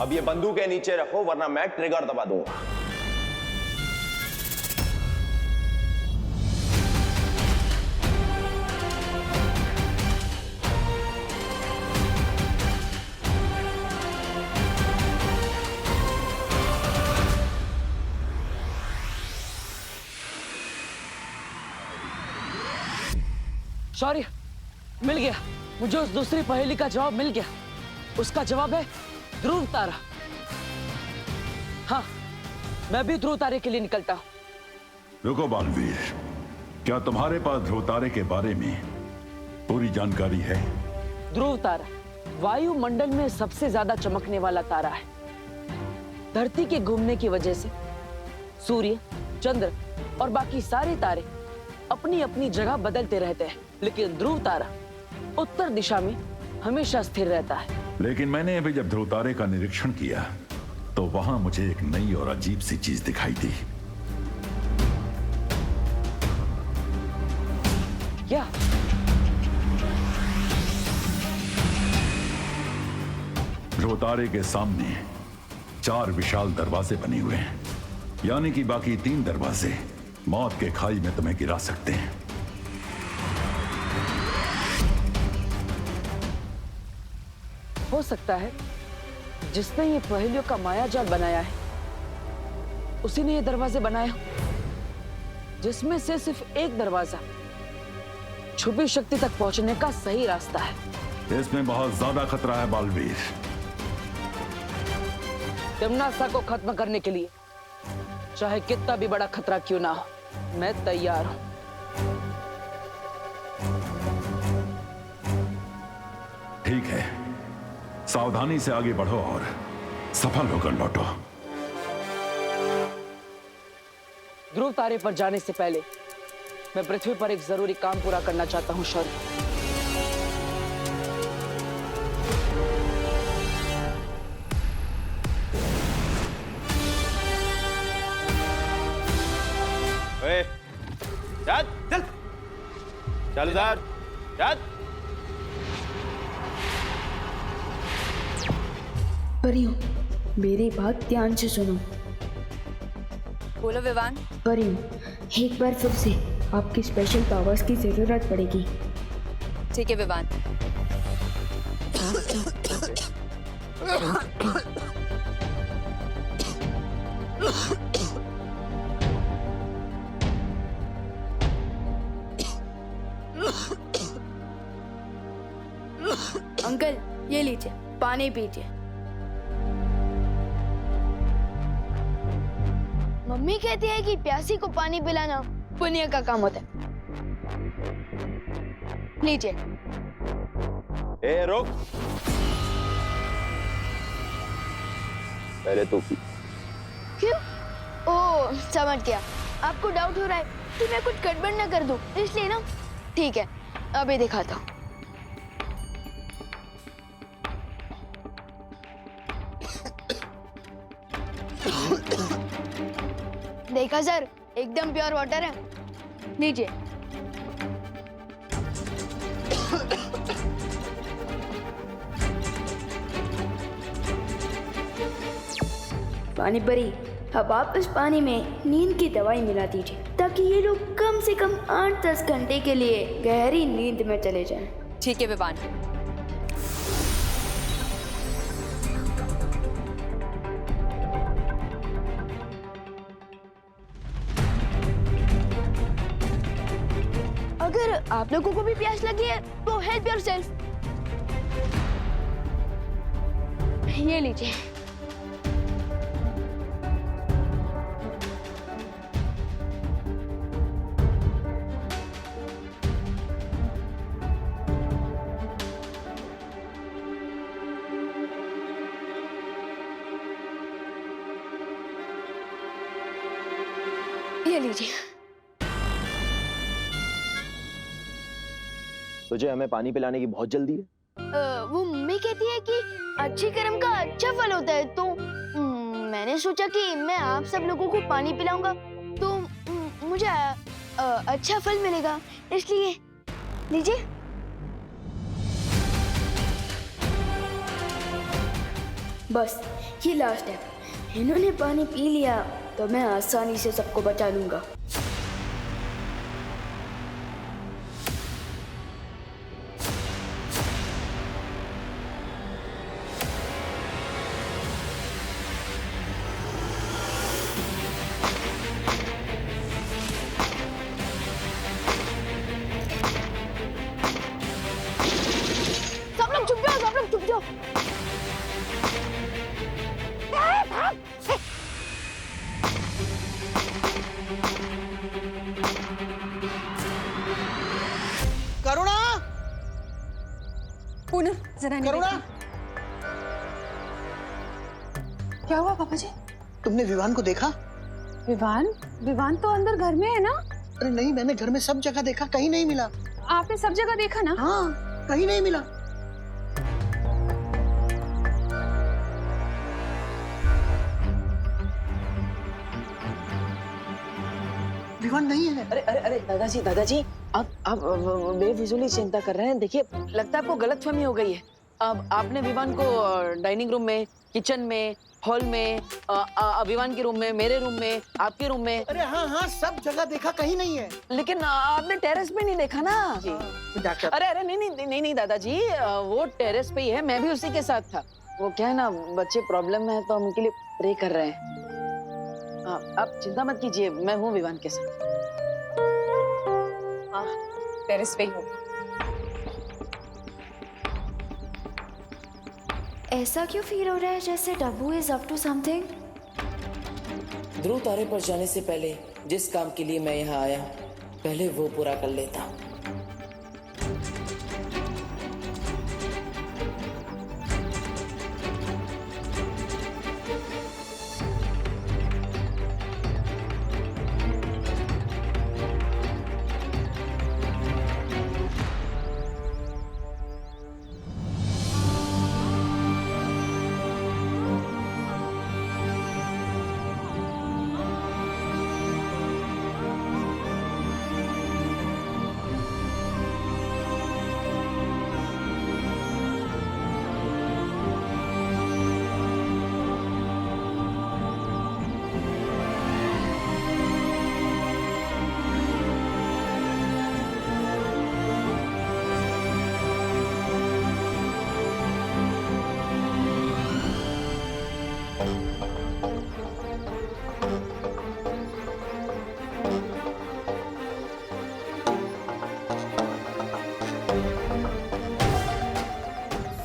अब ये बंदूकें नीचे रखो वरना मैं ट्रिगर दबा दूंगा। शौर्य, मिल गया मुझे उस दूसरी पहेली का जवाब मिल गया। उसका जवाब है ध्रुव तारा। हाँ, मैं भी ध्रुव तारे के लिए निकलता हूँ। रुको बालवीर, क्या तुम्हारे पास ध्रुव तारे के बारे में पूरी जानकारी है? ध्रुव तारा वायुमंडल में सबसे ज्यादा चमकने वाला तारा है। धरती के घूमने की वजह से सूर्य, चंद्र और बाकी सारे तारे अपनी अपनी जगह बदलते रहते हैं, लेकिन ध्रुव तारा उत्तर दिशा में हमेशा स्थिर रहता है। लेकिन मैंने अभी जब ध्रुव तारे का निरीक्षण किया तो वहां मुझे एक नई और अजीब सी चीज दिखाई दी। क्या? ध्रुवतारे के सामने 4 विशाल दरवाजे बने हुए हैं, यानी कि बाकी 3 दरवाजे मौत के खाई में तुम्हें गिरा सकते हैं। हो सकता है जिसने ये पहेलियों का माया जाल बनाया है उसी ने ये दरवाजे बनाए हो, जिसमें से सिर्फ एक दरवाजा छुपी शक्ति तक पहुंचने का सही रास्ता है। इसमें बहुत ज्यादा खतरा है बालवीर। टिमनासा को खत्म करने के लिए चाहे कितना भी बड़ा खतरा क्यों ना हो, मैं तैयार हूं। ठीक है, सावधानी से आगे बढ़ो और सफल होकर लौटो। ध्रुव तारे पर जाने से पहले मैं पृथ्वी पर एक जरूरी काम पूरा करना चाहता हूं शौर्य। चल चल चल उधर चल। परियों, मेरी बात ध्यान से सुनो। बोलो विवान। परियों, एक बार फिर से आपकी स्पेशल पावर्स की जरूरत पड़ेगी। ठीक है विवान। अंकल, ये लीजिए, पानी पीजिए। मम्मी कहती है कि प्यासी को पानी पिलाना पुण्य का काम होता है। लीजिए। ए रुक, पहले तो पी। क्यों? ओह, समझ गया। आपको डाउट हो रहा है कि मैं कुछ गड़बड़ न कर दूं, इसलिए ना। ठीक है, अभी दिखाता हूँ। देखा सर, एकदम प्योर वाटर है। लीजिए। पानी परी, अब आप इस पानी में नींद की दवाई मिला दीजिए ताकि ये लोग कम से कम 8-10 घंटे के लिए गहरी नींद में चले जाएं। ठीक है विवान। अगर आप लोगों को भी प्यास लगी है तो हेल्प योरसेल्फ। ये लीजिए। ये लीजिए। तुझे हमें पानी पिलाने की बहुत जल्दी है। वो मम्मी कहती है कि अच्छे कर्म का अच्छा फल होता है, तो मैंने सोचा कि मैं आप सब लोगों को पानी पिलाऊंगा तो मुझे अच्छा फल मिलेगा, इसलिए लीजिए। बस ये लास्ट है। इन्होंने पानी पी लिया तो मैं आसानी से सबको बचा लूंगा। सब लोग चुप जाओ, सब लोग चुप जाओ। करुणा, पूनम जरा करुणा, क्या हुआ पापा जी? तुमने विवान को देखा? विवान? विवान तो अंदर घर में है ना? अरे नहीं, मैंने घर में सब जगह देखा, कहीं नहीं मिला। आपने सब जगह देखा ना? हाँ, कहीं नहीं मिला। विवान नहीं है। अरे अरे अरे दादाजी, आप बेफिजूली चिंता कर रहे हैं। देखिए, लगता है आपको गलतफहमी हो गई है। अब आपने विवान को डाइनिंग रूम में, किचन में, हॉल में, विवान के रूम में, मेरे रूम में, आपके रूम में। अरे हाँ हाँ, सब जगह देखा, कहीं नहीं है। लेकिन आपने टेरेस पे नहीं देखा ना जी। डॉक्टर, अरे अरे नहीं नहीं नहीं नहीं दादाजी, वो टेरेस पे ही है, मैं भी उसी के साथ था। वो क्या है ना, बच्चे प्रॉब्लम में है तो हम उनके लिए प्रे कर रहे हैं। आप चिंता मत कीजिए, मैं हूँ विवान के साथ। हाँ, टेरेस पे ही हूँ। ऐसा क्यों फील हो रहा है जैसे डब्बू इज अप टू समथिंग? ध्रुव तारे पर जाने से पहले जिस काम के लिए मैं यहाँ आया, पहले वो पूरा कर लेता।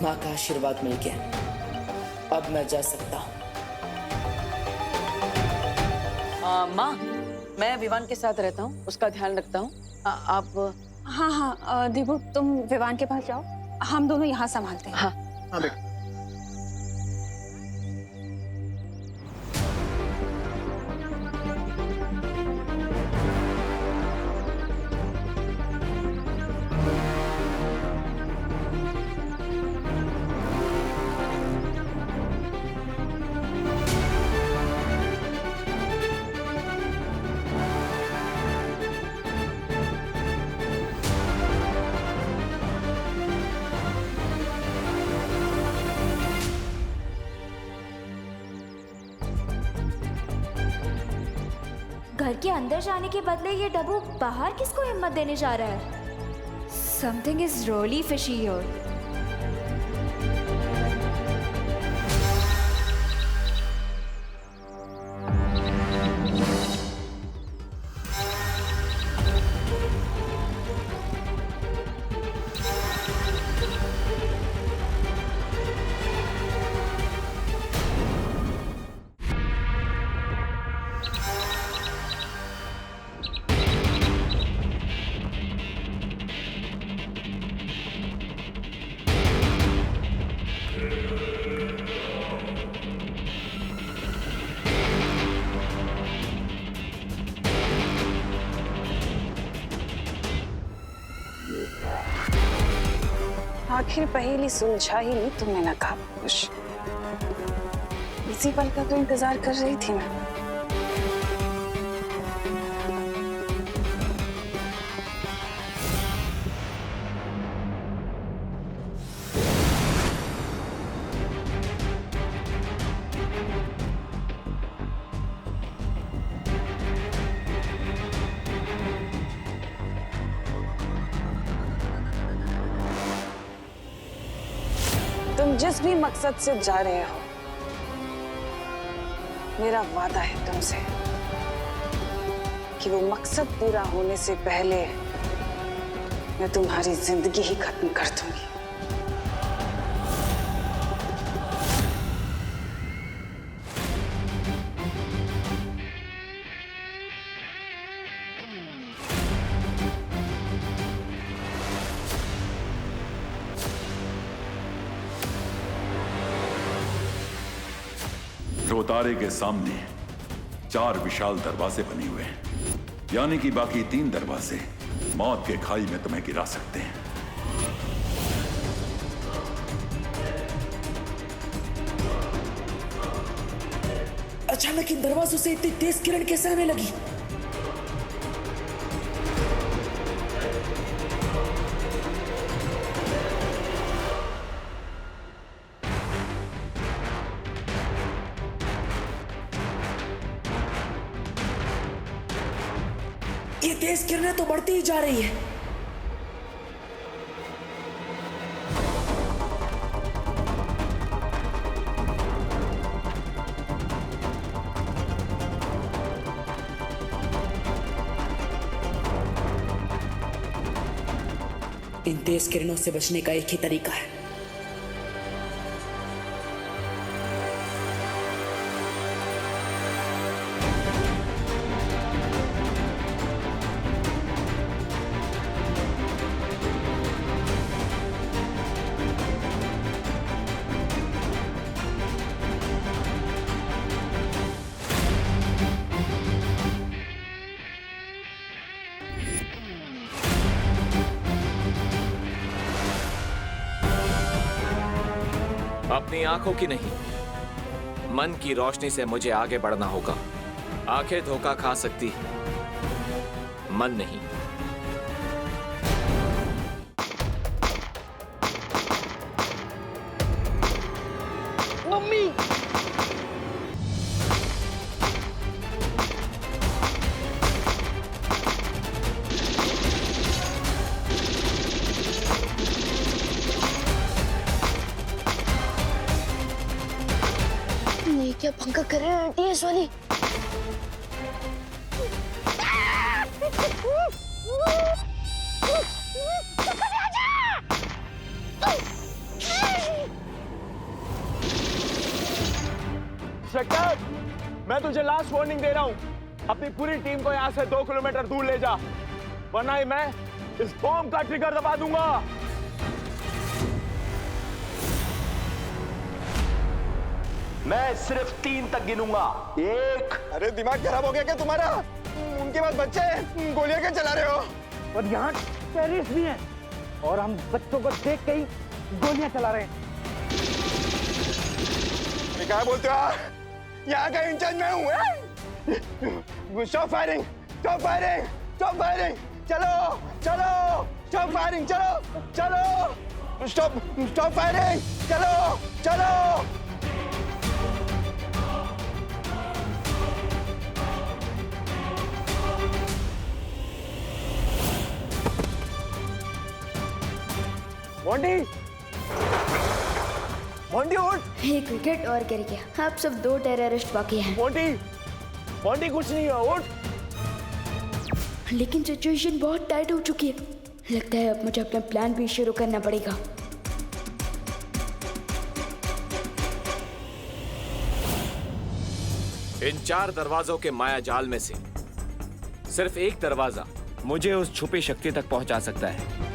माँ का आशीर्वाद मिल गया, अब मैं जा सकता हूँ। माँ, मैं विवान के साथ रहता हूँ, उसका ध्यान रखता हूँ। आप? हाँ हाँ दीपू, तुम विवान के पास जाओ, हम दोनों यहाँ संभालते हैं। हाँ हाँ बेटा। घर के अंदर जाने के बदले ये डब्बू बाहर किसको हिम्मत देने जा रहा है? Something is really fishy here. आखिर पहेली सुलझा ही नहीं तुमने नकाबपोश। इसी पल का तो इंतजार कर रही थी मैं। तुम जिस भी मकसद से जा रहे हो, मेरा वादा है तुमसे कि वो मकसद पूरा होने से पहले मैं तुम्हारी जिंदगी ही खत्म कर दूंगी। ध्रुवतारे के सामने 4 विशाल दरवाजे बने हुए हैं, यानी कि बाकी 3 दरवाजे मौत के खाई में तुम्हें गिरा सकते हैं। अचानक इन दरवाजों से इतनी तेज किरण कैसे आने लगी? तेज किरणें तो बढ़ती ही जा रही है। इन तेज किरणों से बचने का एक ही तरीका है। अपनी आंखों की नहीं, मन की रोशनी से मुझे आगे बढ़ना होगा। आंखें धोखा खा सकती, मन नहीं। मम्मी ये क्या पंखा कर रहे हैं आंटी इस वाली? इंस्पेक्टर, मैं तुझे लास्ट वार्निंग दे रहा हूँ। अपनी पूरी टीम को यहाँ से 2 किलोमीटर दूर ले जा, वरना ही मैं इस बॉम्ब का ट्रिगर दबा दूंगा। मैं सिर्फ 3 तक गिनूंगा। 1। अरे दिमाग खराब हो गया क्या तुम्हारा? उनके पास बच्चे हैं, गोलियां क्या चला रहे हो? और यहाँ टेररिस्ट भी हैं और हम बच्चों को देख के ही गोलियां चला रहे हैं। क्या बोलते हो आप? यहाँ का इंचार्ज मैं हूँ। Stop firing, stop firing, stop firing. चलो चलो, स्टॉप फायरिंग, चलो चलो, स्टॉप स्टॉप फायरिंग, चलो चलो। मोंटी, मोंटी उठ। एक विकेट और गिर गया। अब सब 2 टेररिस्ट बाकी हैं। मोंटी, मोंटी कुछ नहीं है, उठ। लेकिन सिचुएशन बहुत टाइट हो चुकी है। लगता है अब मुझे अपना प्लान भी शुरू करना पड़ेगा। इन 4 दरवाजों के माया जाल में से सिर्फ एक दरवाजा मुझे उस छुपी शक्ति तक पहुंचा सकता है।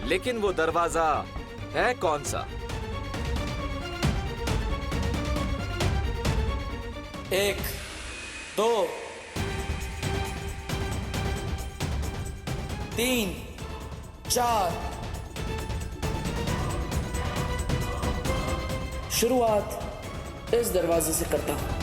लेकिन वो दरवाजा है कौन सा? 1, 2, 3, 4। शुरुआत इस दरवाजे से करता हूं।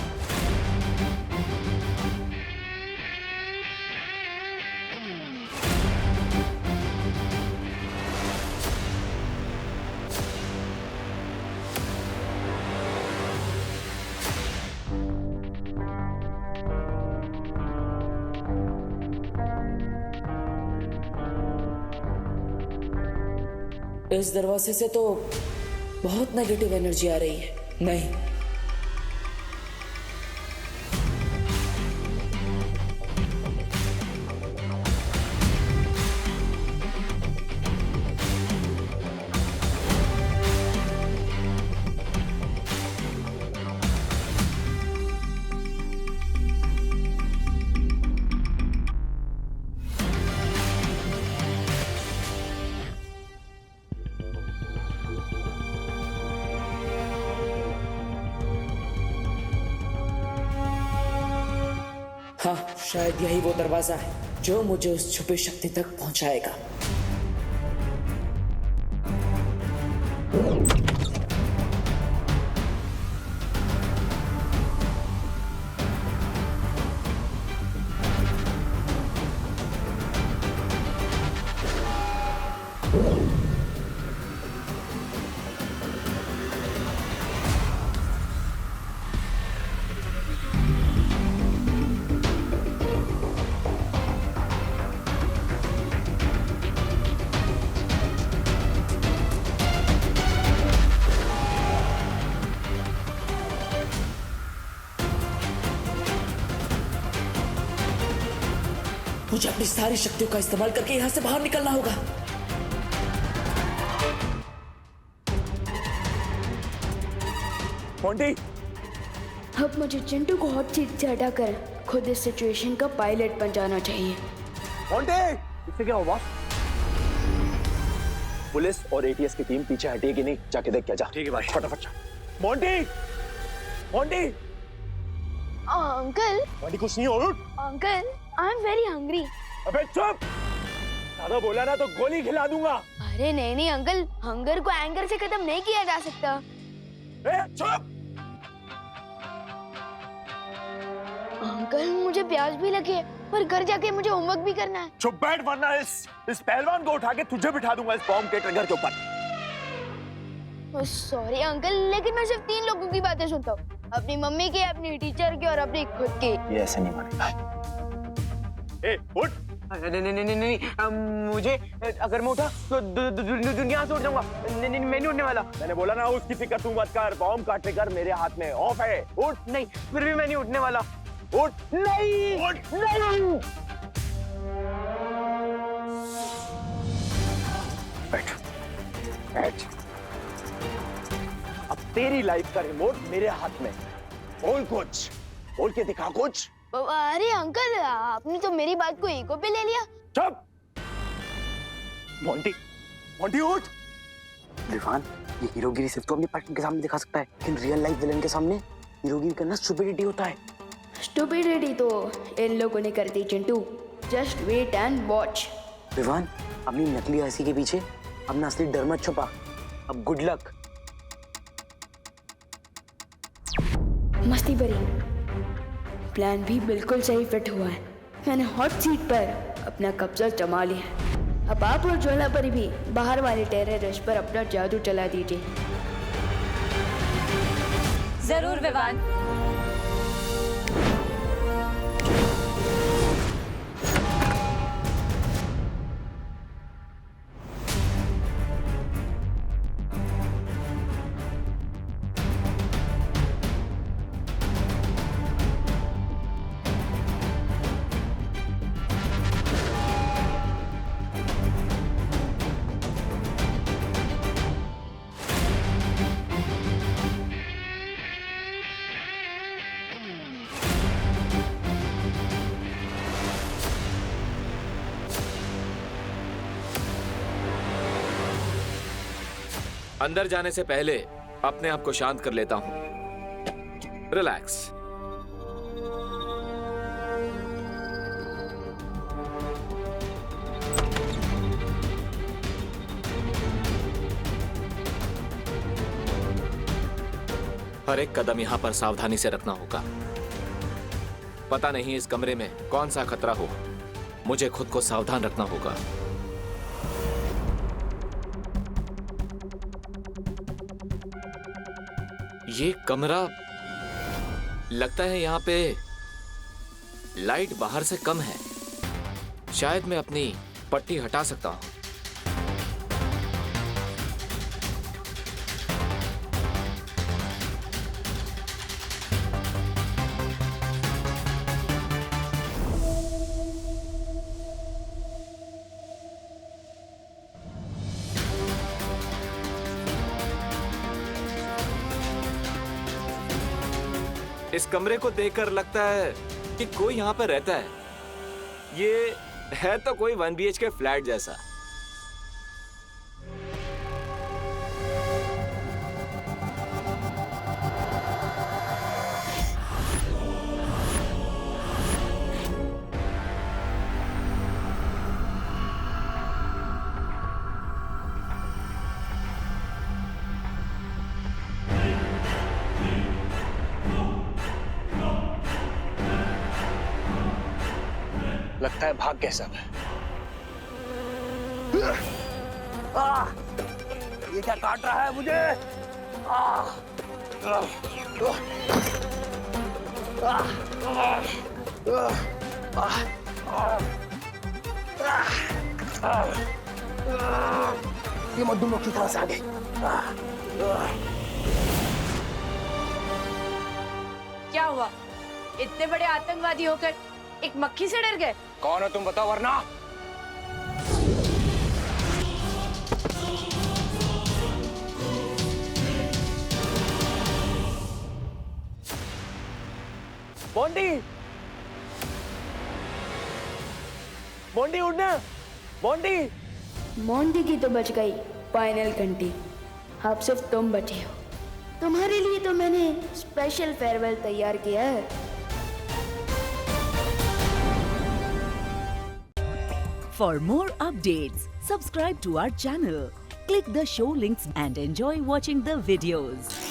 इस दरवाजे से तो बहुत नेगेटिव एनर्जी आ रही है। नहीं, हाँ, शायद यही वो दरवाजा है जो मुझे उस छुपी शक्ति तक पहुंचाएगा। मुझे अपनी सारी शक्तियों का इस्तेमाल करके यहाँ से बाहर निकलना होगा। मोंटी, अब मुझे चिंटू को हॉट सीट से हटाकर खुद इस सिचुएशन का पायलट बन जाना चाहिए। मोंटी, इससे क्या हुआ? पुलिस और एटीएस की टीम पीछे हटी है कि नहीं, जाके देख क्या जा। ठीक है भाई, फटाफट। Monty, Monty, uncle. मोंटी कुछ नहीं हो। Uncle, I am very hungry. अबे चुप, ज्यादा बोला ना तो गोली खिला दूंगा। अरे नहीं नहीं अंकल, हंगर को एंगर से खत्म नहीं किया जा सकता। चुप। अंकल, मुझे प्यास भी लगी है और घर जाके मुझे होमवर्क भी करना है। चुप बैठ, वरना इस पहलवान को उठा के तुझे बिठा दूंगा इस बॉम्ब के ट्रिगर के ऊपर। सॉरी अंकल, लेकिन मैं सिर्फ 3 लोगों की बातें सुनता हूँ, अपनी मम्मी की, अपनी टीचर की और अपनी खुद की। ये ऐसे नहीं मानेगा। ए, उठ। नहीं, मुझे अगर मैं उठा तो दुनिया से उठ जाऊंगा। नहीं, मैं नहीं उठने वाला। मैंने बोला ना उसकी फिक्र तू मत कर, बॉम्ब का ट्रिगर मेरे हाथ में ऑफ है। उठ। नहीं, फिर भी मैं नहीं उठने वाला। उठ। नहीं, उठ। नहीं। बैठ, बैठ। अब तेरी लाइफ का रिमोट मेरे हाथ में। बोल कुछ, बोल के दिखा कुछ। अरे अंकल, आपने तो मेरी बात को ईगो पे ले लिया। चुप। मोंटी, मोंटी उठ। विवान, ये हीरोगिरी सिर्फ तो अपने पार्टनर के सामने दिखा सकता है, लेकिन रियल लाइफ विलेन के सामने हीरोगिरी करना स्टुपिडिटी होता है। स्टुपिडिटी तो इन लोगों ने कर दी Chintu. Just wait and watch. Vivaan, अपनी नकली हंसी के पीछे अपना असली डर मत छुपा। अब गुड लक। मस्ती भरी प्लान भी बिल्कुल सही फिट हुआ है। मैंने हॉट सीट पर अपना कब्जा जमा लिया है। अब आप और ज्वाला परी भी बाहर वाले टेररिस्ट पर अपना जादू चला दीजिए। जरूर विवान। अंदर जाने से पहले अपने आप को शांत कर लेता हूं। रिलैक्स। हर एक कदम यहां पर सावधानी से रखना होगा। पता नहीं इस कमरे में कौन सा खतरा हो, मुझे खुद को सावधान रखना होगा। ये कमरा लगता है यहाँ पे लाइट बाहर से कम है। शायद मैं अपनी पट्टी हटा सकता हूँ। इस कमरे को देखकर लगता है कि कोई यहाँ पर रहता है। ये है तो कोई 1 BHK फ्लैट जैसा। लगता है भाग गए सब। ये क्या काट रहा है मुझे? ये मधुमक्खी की तरह से आ गई। क्या हुआ? इतने बड़े आतंकवादी होकर एक मक्खी से डर गए? कौन हो तुम बताओ वरना। बॉन्डी, बॉन्डी उठना, बॉन्डी। मोंटी की तो बच गई फाइनल घंटी, अब सिर्फ तुम बचे हो। तुम्हारे लिए तो मैंने स्पेशल फेयरवेल तैयार किया है। For more updates, subscribe to our channel, click the show links and enjoy watching the videos.